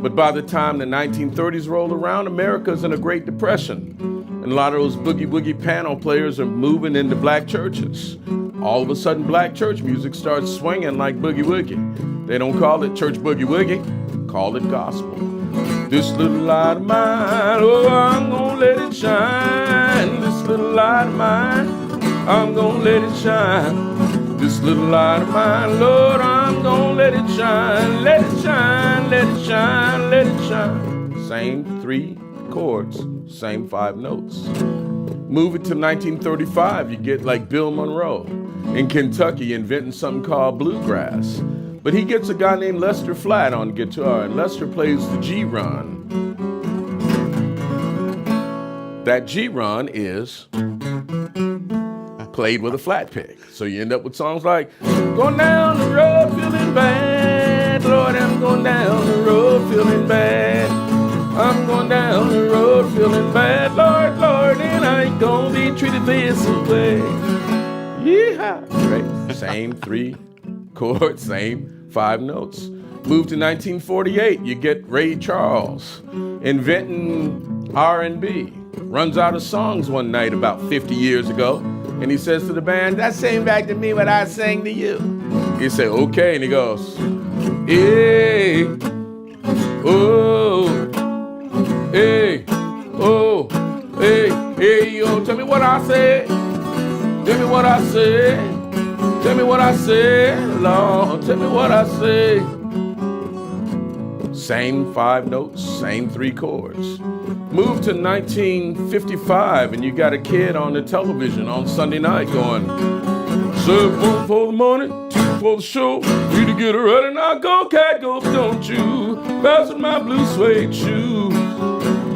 B: But by the time the 1930s rolled around, America's in a Great Depression. And a lot of those boogie-woogie piano players are moving into black churches. All of a sudden, black church music starts swinging like boogie-woogie. They don't call it church boogie-woogie, call it gospel. This little light of mine, oh, I'm gonna let it shine. This little light of mine, I'm gonna let it shine. This little light of mine, Lord, I'm gonna let it shine. Let it shine, let it shine, let it shine. Same 3 chords, same 5 notes. Move it to 1935, you get like Bill Monroe in Kentucky inventing something called bluegrass. But he gets a guy named Lester Flatt on guitar, and Lester plays the G-run. That G-run is played with a flat pick. So you end up with songs like, going down the road feeling bad, Lord, I'm going down the road feeling bad. I'm going down the road feeling bad, Lord, Lord, and I ain't gonna be treated this way. Yeehaw! Right? Same 3 chords, same 5 notes. Move to 1948, you get Ray Charles inventing R&B. Runs out of songs one night about 50 years ago, and he says to the band, that sang back to me what I sang to you. He said, okay, and he goes, hey, oh, hey, oh, hey, hey, yo, tell me what I said. Tell me what I said. Tell me what I said, Lord, tell me what I said. Same 5 notes, same 3 chords. Move to 1955 and you got a kid on the television on Sunday night going, serve 1 for the money, 2 for the show, 3 to get her ready, now go cat go, don't you, fasten my blue suede shoes.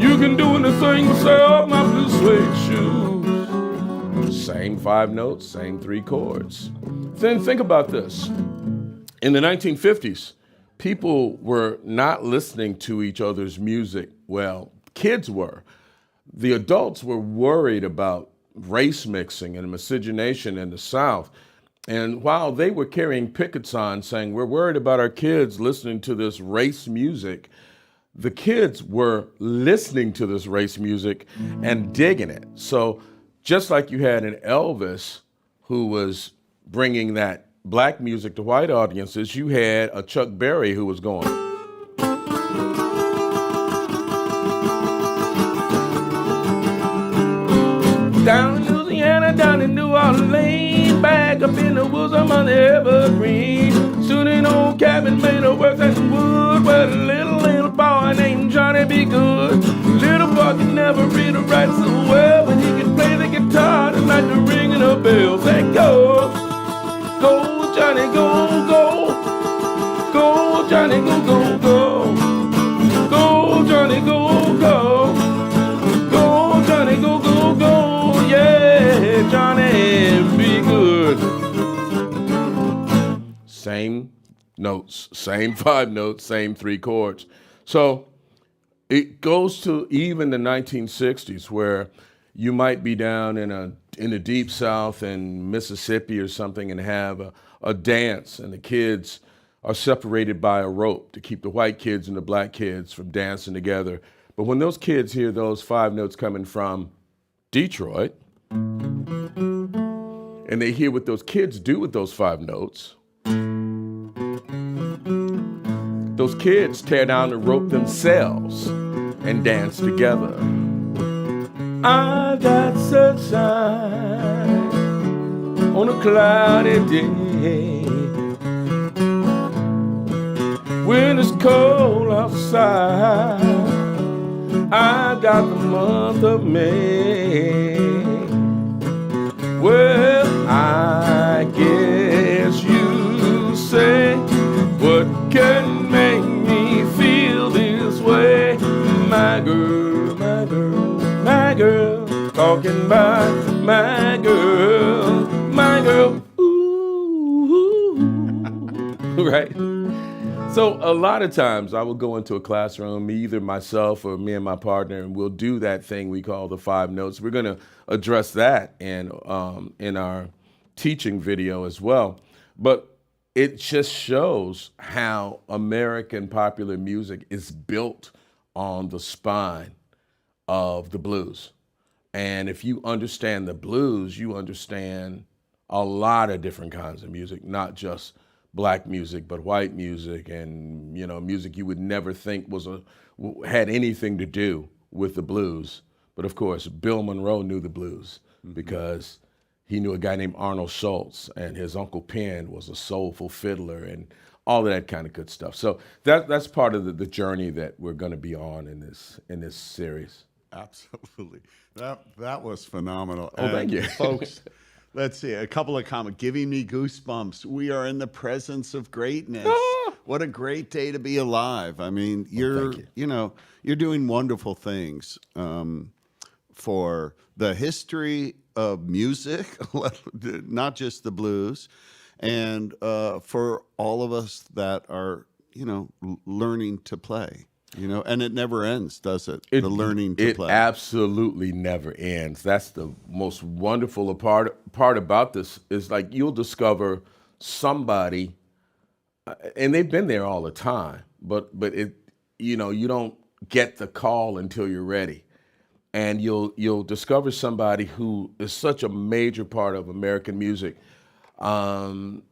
B: You can do anything but say off my blue suede shoes. Same 5 notes, same 3 chords. Then think about this. In the 1950s, people were not listening to each other's music. Well, kids were. The adults were worried about race mixing and miscegenation in the South. And while they were carrying picket signs saying, we're worried about our kids listening to this race music, the kids were listening to this race music and digging it. So just like you had an Elvis who was bringing that black music to white audiences, you had a Chuck Berry who was going. Down in Louisiana, down in New Orleans, back up in the woods, I'm on the evergreen. Stood in an old cabin made of work and wood, where a little boy named Johnny B. Good. Little boy could never read or write so well, but he could play the guitar and like the ringing of bells. And go, go, Johnny, go, go, go, Johnny, go, go, go, go, Johnny, go, go, go, Johnny, go, go, go, yeah, Johnny, be good. Same notes, same 5 notes, same 3 chords. So it goes to even the 1960s where you might be down in the deep South in Mississippi or something and have a dance and the kids are separated by a rope to keep the white kids and the black kids from dancing together. But when those kids hear those 5 notes coming from Detroit and they hear what those kids do with those 5 notes, those kids tear down the rope themselves and dance together. I got sunshine on a cloudy day. When it's cold outside, I got the month of May. Well, I guess you say, what can make me feel this way? My girl, my girl, my girl, talking about my girl, ooh, right? So a lot of times I will go into a classroom, either myself or me and my partner, and we'll do that thing we call the 5 notes. We're going to address that in our teaching video as well. But it just shows how American popular music is built on the spine of the blues. And if you understand the blues, you understand a lot of different kinds of music, not just black music, but white music, and music you would never think had anything to do with the blues. But of course, Bill Monroe knew the blues because he knew a guy named Arnold Schultz, and his Uncle Pen was a soulful fiddler, and all of that kind of good stuff. So that's part of the journey that we're going to be on in this series.
A: Absolutely. That was phenomenal.
B: Oh, thank you.
A: Folks, let's see, a couple of comments. Giving me goosebumps. We are in the presence of greatness. What a great day to be alive. I mean, you're doing wonderful things for the history of music, not just the blues, and for all of us that are, learning to play. And it never ends, does it? The learning to play.
B: It absolutely never ends. That's the most wonderful part about this is like you'll discover somebody, and they've been there all the time, but it, you don't get the call until you're ready. And you'll discover somebody who is such a major part of American music, and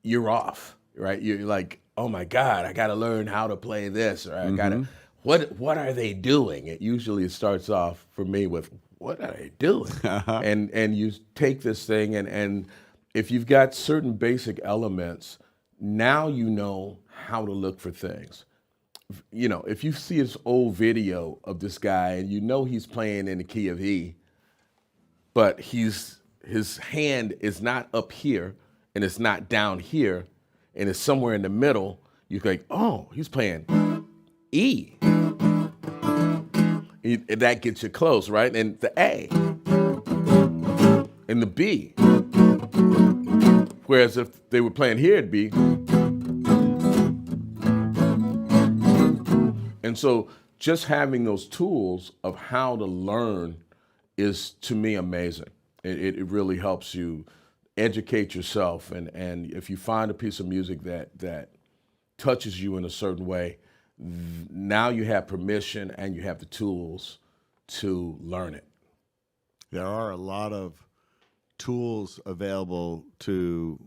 B: you're off, right? You're like, oh my God, I got to learn how to play this, or I got to, what are they doing? It usually starts off for me with, what are they doing? And you take this thing, and if you've got certain basic elements, now you know how to look for things. If you see this old video of this guy and he's playing in the key of E, but his hand is not up here and it's not down here, and it's somewhere in the middle, you think, oh, he's playing E. That gets you close, right? And the A and the B. Whereas if they were playing here, it'd be. And so just having those tools of how to learn is, to me, amazing. It really helps you educate yourself, and if you find a piece of music that touches you in a certain way, now you have permission and you have the tools to learn it.
A: There are a lot of tools available to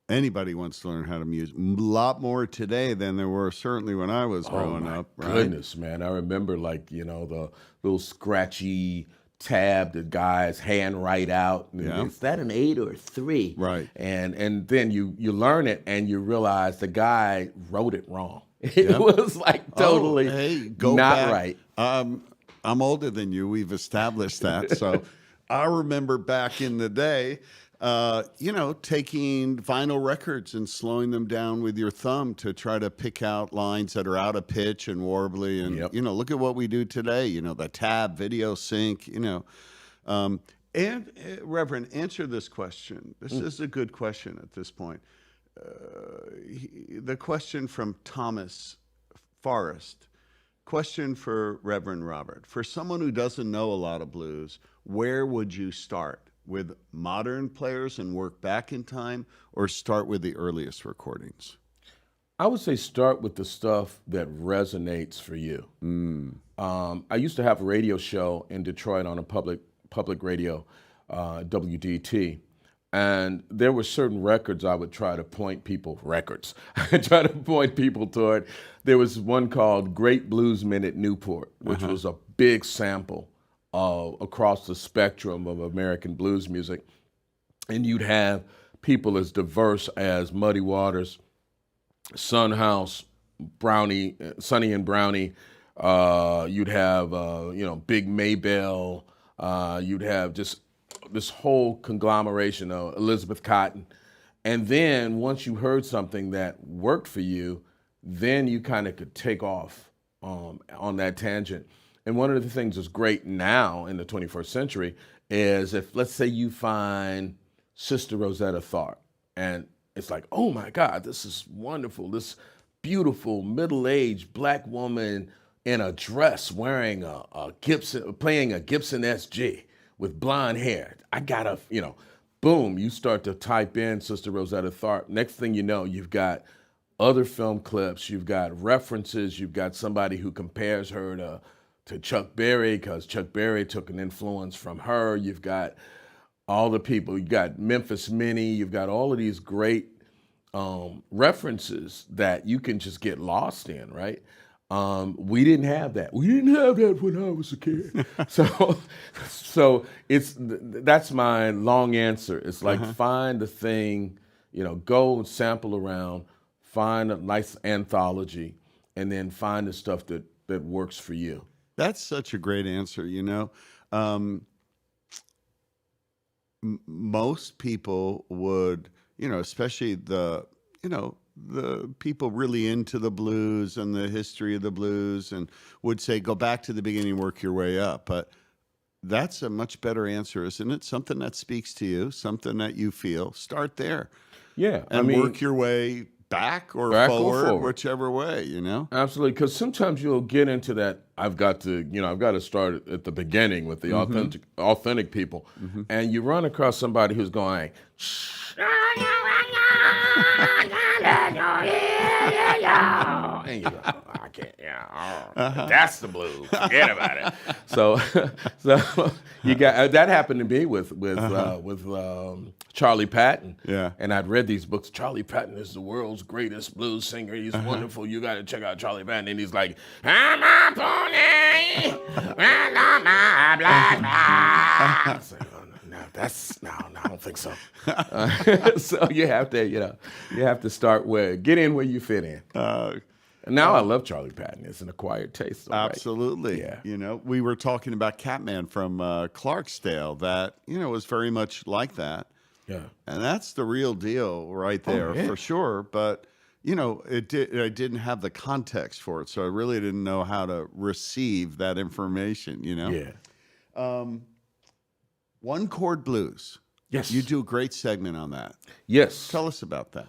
A: anybody who wants to learn how to music. A lot more today than there were certainly when I was growing up. Right?
B: Goodness, man. I remember the little scratchy tab the guy's hand write out.
A: Yeah.
B: Is that an 8 or a 3?
A: Right.
B: And then you learn it and you realize the guy wrote it wrong. It was like totally
A: go
B: not
A: back.
B: right.
A: I'm older than you. We've established that. So I remember back in the day, taking vinyl records and slowing them down with your thumb to try to pick out lines that are out of pitch and warbly. And, look at what we do today, the tab, video sync, and Reverend, answer this question. This is a good question at this point. The question from Thomas Forrest. Question for Reverend Robert. For someone who doesn't know a lot of blues, where would you start? With modern players and work back in time, or start with the earliest recordings?
B: I would say start with the stuff that resonates for you. I used to have a radio show in Detroit on a public radio, WDT, and there were certain records I would try to point people, toward. There was one called Great Bluesmen at Newport, which was a big sample across the spectrum of American blues music. And you'd have people as diverse as Muddy Waters, Son House, Brownie, Sonny and Brownie. You'd have, Big Maybelle. You'd have just this whole conglomeration of Elizabeth Cotton. And then once you heard something that worked for you, then you kind of could take off on that tangent. And one of the things that's great now in the 21st century is if, let's say, you find Sister Rosetta Tharpe, and it's like, oh my God, this is wonderful. This beautiful middle-aged black woman in a dress wearing a Gibson, playing a Gibson SG with blonde hair. I gotta, boom, you start to type in Sister Rosetta Tharpe. Next thing you know, you've got other film clips, you've got references, you've got somebody who compares her to Chuck Berry because Chuck Berry took an influence from her. You've got all the people, you've got Memphis Minnie, you've got all of these great references that you can just get lost in, right? We didn't have that. We didn't have that when I was a kid. So that's my long answer. It's like find the thing, go and sample around, find a nice anthology, and then find the stuff that works for you.
A: That's such a great answer. Most people would, especially the people really into the blues and the history of the blues, and would say, go back to the beginning, work your way up. But that's a much better answer, isn't it? Something that speaks to you, something that you feel. Start there.
B: Yeah.
A: And work your way back or forward, whichever way,
B: Absolutely, because sometimes you'll get into that, I've got to start at the beginning with the authentic people. And you run across somebody who's going, and you go, I can't, that's the blues, forget about it. So you got, that happened to me with Charlie Patton.
A: Yeah.
B: And I'd read these books. Charlie Patton is the world's greatest blues singer. He's wonderful. You got to check out Charlie Patton. And he's like, I'm a pony, and I'm a black man. I said, no, I don't think so. So you have to start get in where you fit in. And now I love Charlie Patton. It's an acquired taste.
A: Absolutely.
B: Right? Yeah.
A: We were talking about Catman from Clarksdale that, was very much like that.
B: Yeah.
A: And that's the real deal right there for sure. But, I didn't have the context for it. So I really didn't know how to receive that information,
B: Yeah.
A: One chord blues.
B: Yes.
A: You do a great segment on that.
B: Yes.
A: Tell us about that.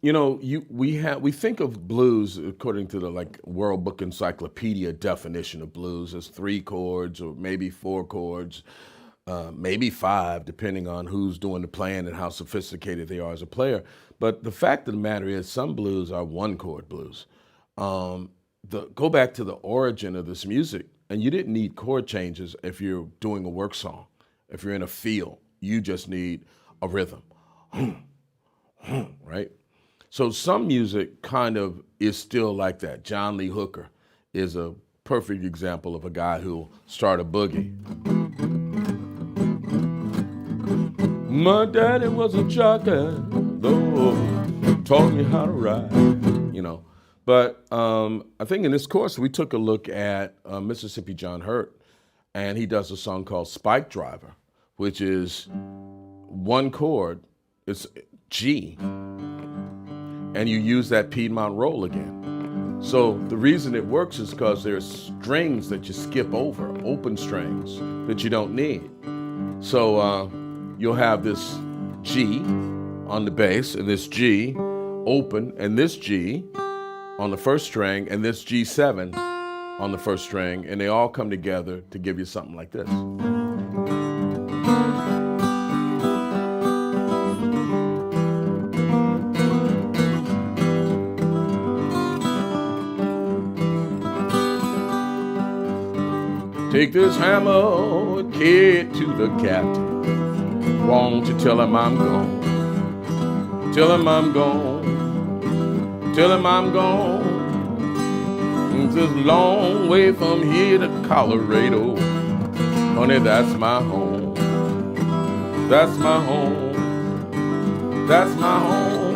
B: We think of blues according to the World Book Encyclopedia definition of blues as 3 chords or maybe 4 chords, maybe 5, depending on who's doing the playing and how sophisticated they are as a player. But the fact of the matter is some blues are 1 chord blues. Go back to the origin of this music, and you didn't need chord changes if you're doing a work song. If you're in a field, you just need a rhythm. Right? So some music kind of is still like that. John Lee Hooker is a perfect example of a guy who'll start a boogie. My daddy was a jockey, though, taught me how to ride, But I think in this course, we took a look at Mississippi John Hurt, and he does a song called Spike Driver, which is 1 chord, it's G, and you use that Piedmont roll again. So the reason it works is because there's strings that you skip over, open strings that you don't need. So you'll have this G on the bass, and this G open, and this G on the first string, and this G7 on the first string, and they all come together to give you something like this. Take this hammer, kid, to the captain. Won't you tell him I'm gone? Tell him I'm gone. Tell him I'm gone. It's a long way from here to Colorado. Honey, that's my home. That's my home. That's my home.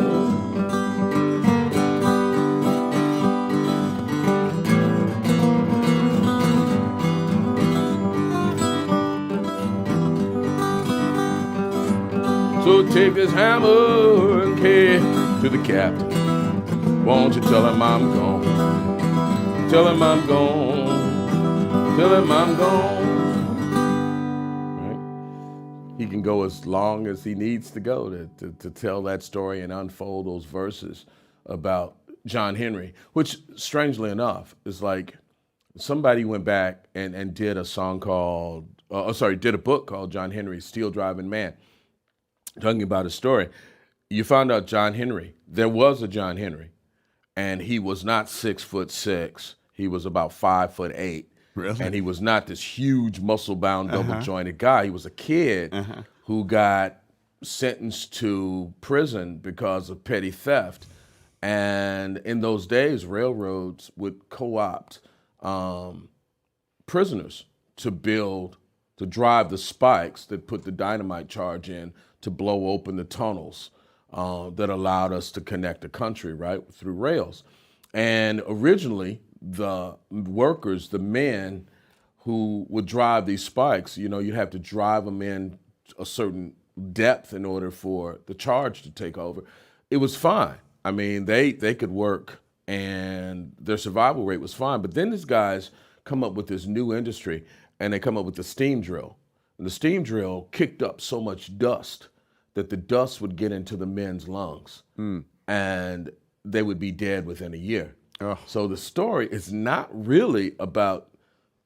B: So take this hammer and carry to the captain. Won't you tell him I'm gone? Tell him I'm gone. Tell him I'm gone. Right? He can go as long as he needs to go to tell that story and unfold those verses about John Henry, which, strangely enough, is like somebody went back and did a song called, did a book called John Henry's Steel Driving Man, talking about his story. You found out John Henry, there was a John Henry, and he was not 6'6". He was about 5'8".
A: Really?
B: And he was not this huge muscle-bound, double-jointed guy. He was a kid who got sentenced to prison because of petty theft. And in those days, railroads would co-opt prisoners to drive the spikes that put the dynamite charge in to blow open the tunnels that allowed us to connect the country, right, through rails. And originally, the workers, the men who would drive these spikes, you have to drive them in a certain depth in order for the charge to take over. It was fine. I mean, they could work and their survival rate was fine. But then these guys come up with this new industry and they come up with the steam drill. And the steam drill kicked up so much dust that the dust would get into the men's lungs and they would be dead within a year. Oh. So the story is not really about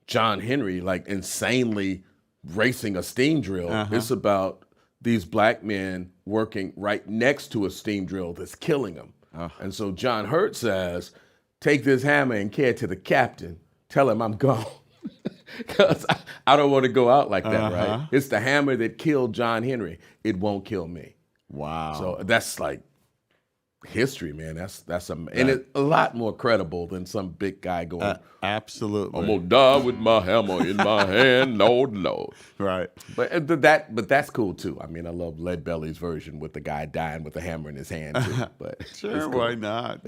B: John Henry like insanely racing a steam drill. It's about these black men working right next to a steam drill that's killing them. And so John Hurt says, take this hammer and carry it to the captain. Tell him I'm gone. Because I don't want to go out like that, right? It's the hammer that killed John Henry. It won't kill me.
A: Wow.
B: So that's like history, man. And it's a lot more credible than some big guy going,
A: absolutely.
B: I'm gonna die with my hammer in my hand, Lord.
A: Right.
B: But that's cool too. I mean, I love Lead Belly's version with the guy dying with the hammer in his hand too. But
A: sure,
B: cool.
A: Why not?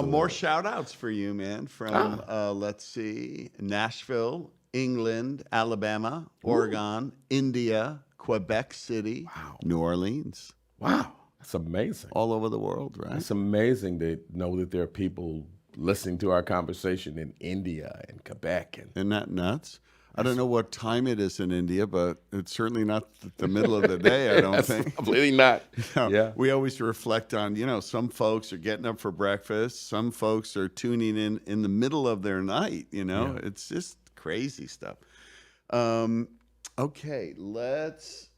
A: More shout outs for you, man, from let's see, Nashville, England, Alabama, Oregon, India, Quebec City, New Orleans.
B: Wow. That's amazing.
A: All over the world, right?
B: It's amazing to know that there are people listening to our conversation in India and Quebec.
A: Isn't that nuts? I don't know what time it is in India, but it's certainly not the middle of the day, I don't think.
B: Completely not. Yeah.
A: We always reflect on, some folks are getting up for breakfast. Some folks are tuning in the middle of their night, Yeah. It's just crazy stuff. Okay, let's...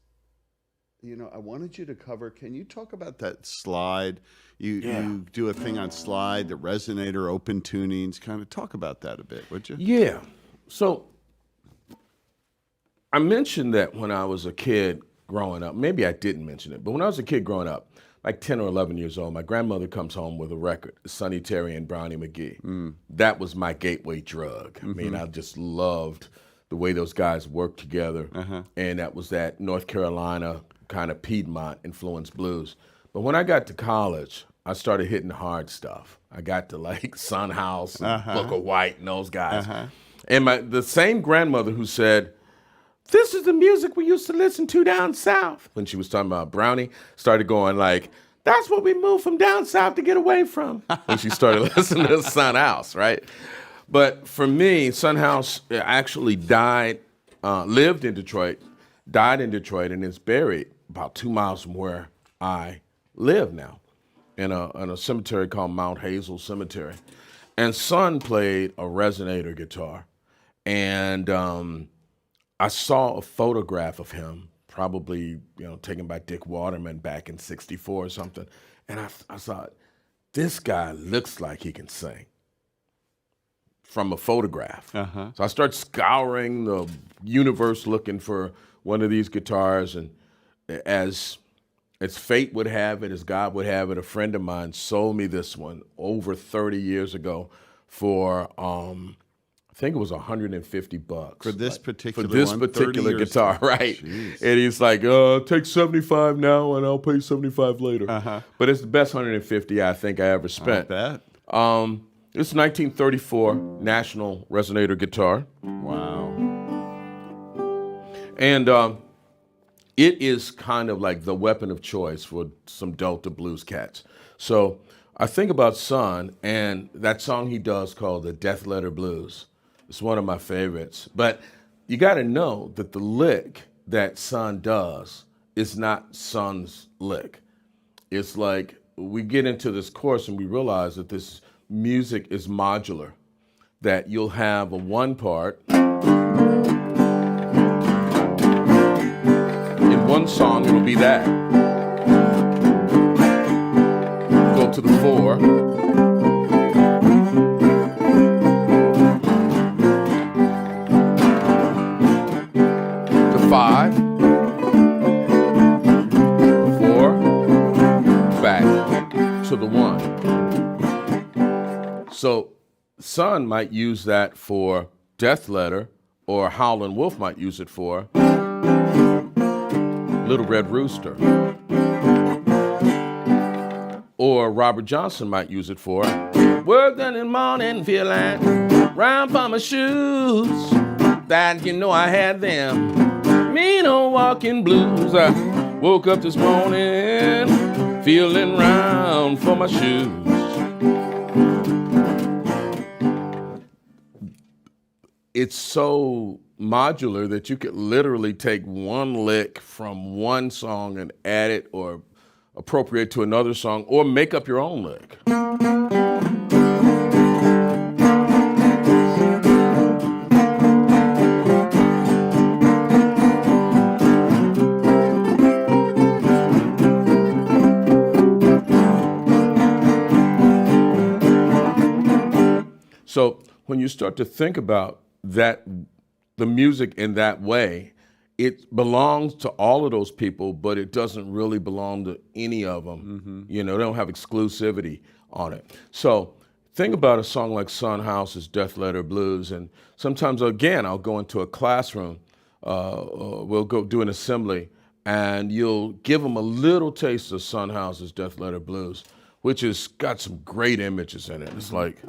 A: I wanted you to cover, can you talk about that slide? You do a thing on slide, the resonator, open tunings, kind of talk about that a bit, would you?
B: Yeah. So I mentioned that when I was a kid growing up, maybe I didn't mention it, but when I was a kid growing up, like 10 or 11 years old, my grandmother comes home with a record, Sonny Terry and Brownie McGee. That was my gateway drug. I mean, I just loved the way those guys worked together. And that was that North Carolina kind of Piedmont influenced blues. But when I got to college, I started hitting hard stuff. I got to like Son House and Booker White and those guys. And the same grandmother who said, this is the music we used to listen to down south, when she was talking about Brownie, started going like, that's what we moved from down south to get away from. When she started listening to Son House, right? But for me, Son House actually lived in Detroit, died in Detroit, and is buried about 2 miles from where I live now, in a cemetery called Mount Hazel Cemetery. And Son played a resonator guitar. And I saw a photograph of him, probably taken by Dick Waterman back in '64 or something. And I thought, this guy looks like he can sing from a photograph. So I start scouring the universe looking for one of these guitars, and as fate would have it, as God would have it, a friend of mine sold me this one over 30 years ago for I think it was $150
A: for this particular
B: guitar, right?
A: Jeez.
B: And he's like, take 75 now, and I'll pay 75 later. But it's the best 150 I think I ever spent.
A: I bet.
B: It's 1934 National Resonator guitar.
A: Wow.
B: And it is kind of like the weapon of choice for some Delta blues cats. So I think about Son and that song he does called the Death Letter Blues. It's one of my favorites. But you got to know that the lick that Son does is not Son's lick. It's like we get into this course and we realize that this music is modular, that you'll have a one part. In one song, it'll be that. Go to the 4. The 5. 4. Back to the 1. So Son might use that for Death Letter, or Howlin' Wolf might use it for Little Red Rooster. Or Robert Johnson might use it for working in the morning, feeling round for my shoes. That you know I had them mean old walking blues. I woke up this morning feeling round for my shoes. It's so modular that you could literally take one lick from one song and add it or appropriate to another song or make up your own lick. So when you start to think about that, the music in that way, it belongs to all of those people, but it doesn't really belong to any of them. You know, they don't have exclusivity on it. So think about a song like Son House's Death Letter Blues, and sometimes, again, I'll go into a classroom, we'll go do an assembly, and you'll give them a little taste of Son House's Death Letter Blues, which has got some great images in it. It's like,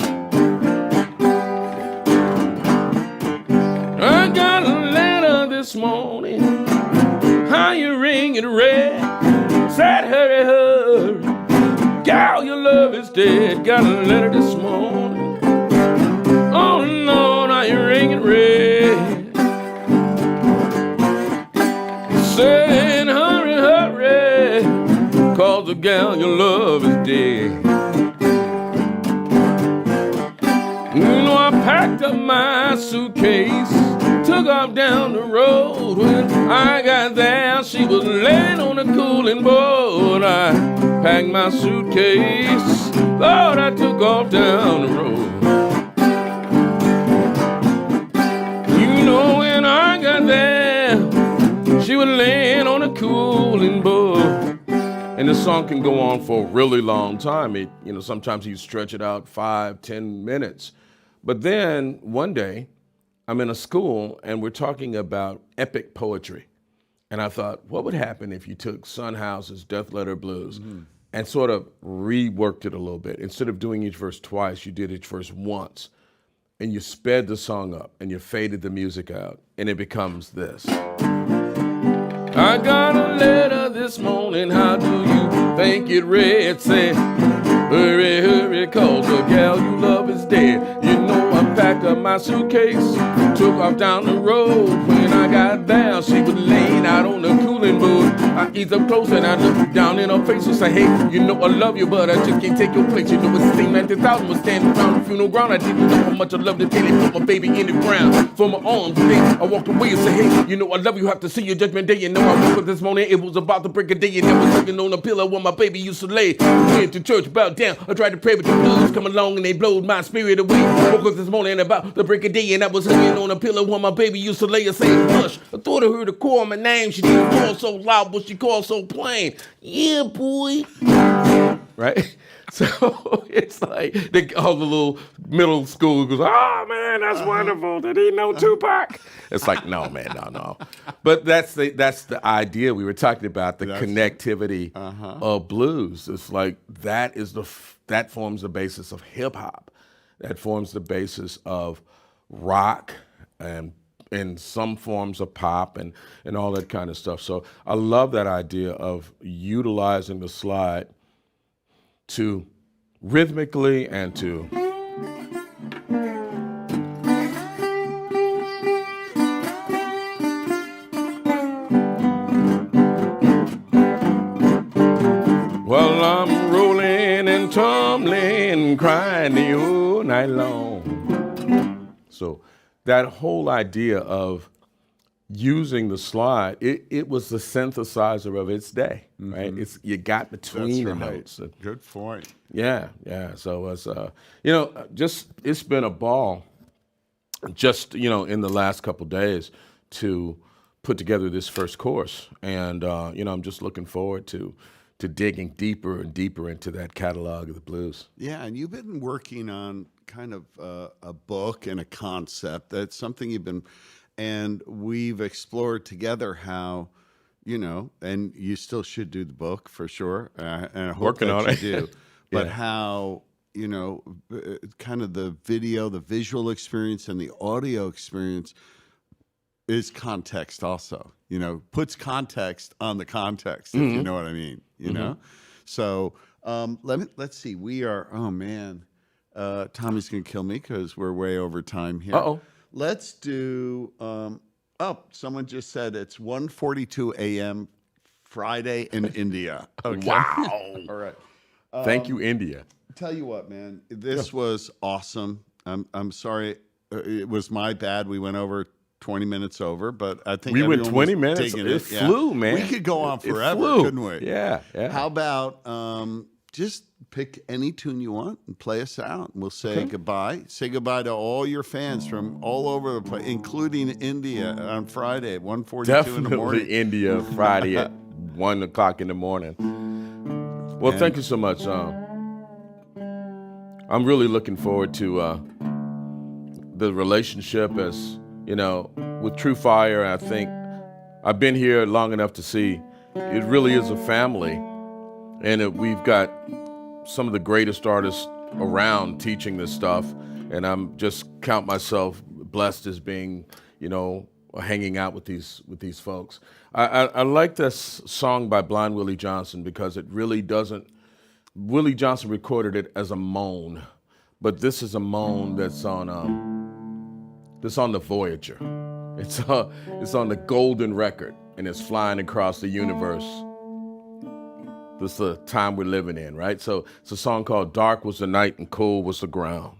B: I got a letter this morning, how you ringing red, said hurry, hurry, gal, your love is dead. Got a letter this morning, oh Lord, how you ringing red, saying hurry, hurry, cause the gal, your love is dead. You know, I packed up my suitcase, took off down the road. When I got there, she was laying on a cooling board. I packed my suitcase, Lord, I took off down the road. You know, when I got there, she was laying on a cooling board. And the song can go on for a really long time. It, you know, sometimes you stretch it out 5-10 minutes. But then one day, I'm in a school and we're talking about epic poetry. And I thought, what would happen if you took Son House's Death Letter Blues and sort of reworked it a little bit? Instead of doing each verse twice, you did each verse once. And you sped the song up and you faded the music out. And it becomes this. I got a letter this morning, how do you think it read? Said, hurry, hurry, cause the gal you love is dead. You know I packed up my suitcase, took off down the road. When I got there, she was laying out on the cooling board. I eased up close and I looked down in her face and said, hey, you know I love you, but I just can't take your place. You know it seemed like 10,000 was standing around the funeral ground. I didn't know how much I loved it till they put my baby in the ground. For my arms, I walked away and said, hey, you know I love you, have to see your judgment day. You know I woke up this morning, it was about the break of day, and I was sitting on a pillow where my baby used to lay. Went to church, bowed down, I tried to pray, but the blues come along and they blowed my spirit away. Woke up this morning about the break of day, and I was hanging on a pillow where my baby used to lay. I said, hush, I thought I heard her call my name. She didn't call so loud, but she called so plain. Yeah, boy. Right? So it's like all the little middle school goes, oh man, that's wonderful. Did he know Tupac? It's like, no, man, no. But that's the idea we were talking about, the connectivity of blues. It's like that forms the basis of hip hop. That forms the basis of rock and some forms of pop and all that kind of stuff. So I love that idea of utilizing the slide to rhythmically and to candy all night long. So that whole idea of using the slide, it was the synthesizer of its day, right? You got between the notes.
A: Good point.
B: Yeah. So it's it's been a ball, just in the last couple days to put together this first course, and I'm just looking forward to digging deeper and deeper into that catalog of the blues.
A: Yeah, and you've been working on kind of a book and a concept. That's something you've been. And we've explored together how, and you still should do the book for sure. And I hope
B: Working on it.
A: you do. But
B: Yeah.
A: how, kind of the video, the visual experience and the audio experience is context also, puts context on the context, if you know what I mean, know? So let's see. We are, oh man, Tommy's going to kill me because we're way over time here.
B: Uh-oh.
A: Let's do, someone just said it's 1:42 a.m. Friday in India. Okay.
B: Wow.
A: All right.
B: Thank you, India.
A: Tell you what, man, this was awesome. I'm sorry. It was my bad. We went over 20 minutes over, but I think
B: We went
A: everyone
B: 20
A: was
B: minutes.
A: digging
B: It flew, man.
A: We could go on
B: It
A: forever,
B: flew.
A: couldn't we?
B: Yeah.
A: How about just pick any tune you want and play us out, and we'll say goodbye. Say goodbye to all your fans from all over the place, including India on Friday at 1:42 in the morning.
B: Definitely India Friday at 1 o'clock in the morning. Well, thank you so much. I'm really looking forward to the relationship as, with True Fire. I think I've been here long enough to see it really is a family, and we've got some of the greatest artists around teaching this stuff, and I'm just count myself blessed as being, hanging out with these folks. I like this song by Blind Willie Johnson because it really doesn't. Willie Johnson recorded it as a moan, but this is a moan that's on the Voyager. It's on the golden record, and it's flying across the universe. This is the time we're living in, right? So it's a song called "Dark Was the Night and Cold Was the Ground."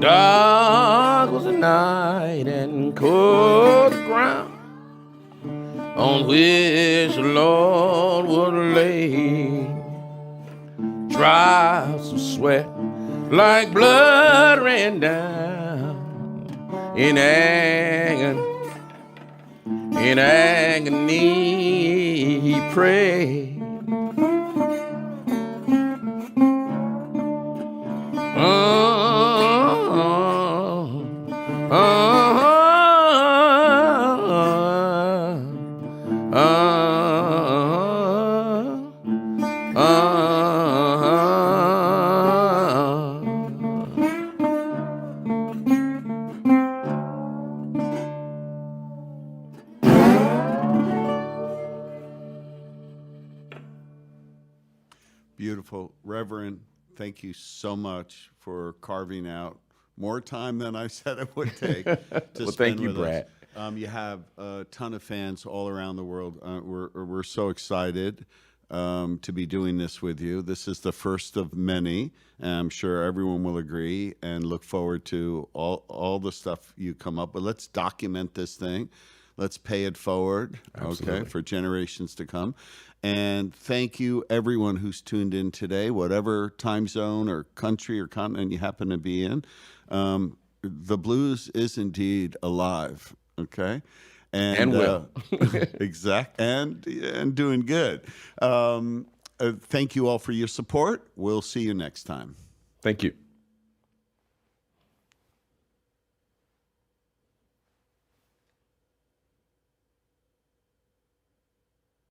B: Dark was the night and cold the ground on which the Lord would lay drops of sweat like blood ran down in agony he prayed.
A: Beautiful. Reverend, thank you so much for carving out more time than I said it would take to
B: Well,
A: spend
B: thank you,
A: with
B: Brad.
A: us. You have a ton of fans all around the world. We're so excited to be doing this with you. This is the first of many, and I'm sure everyone will agree and look forward to all the stuff you come up with. Let's document this thing. Let's pay it forward,
B: Absolutely.
A: okay, for generations to come. And thank you, everyone who's tuned in today, whatever time zone or country or continent you happen to be in. The blues is indeed alive, okay?
B: And will.
A: And doing good. Thank you all for your support. We'll see you next time.
B: Thank you.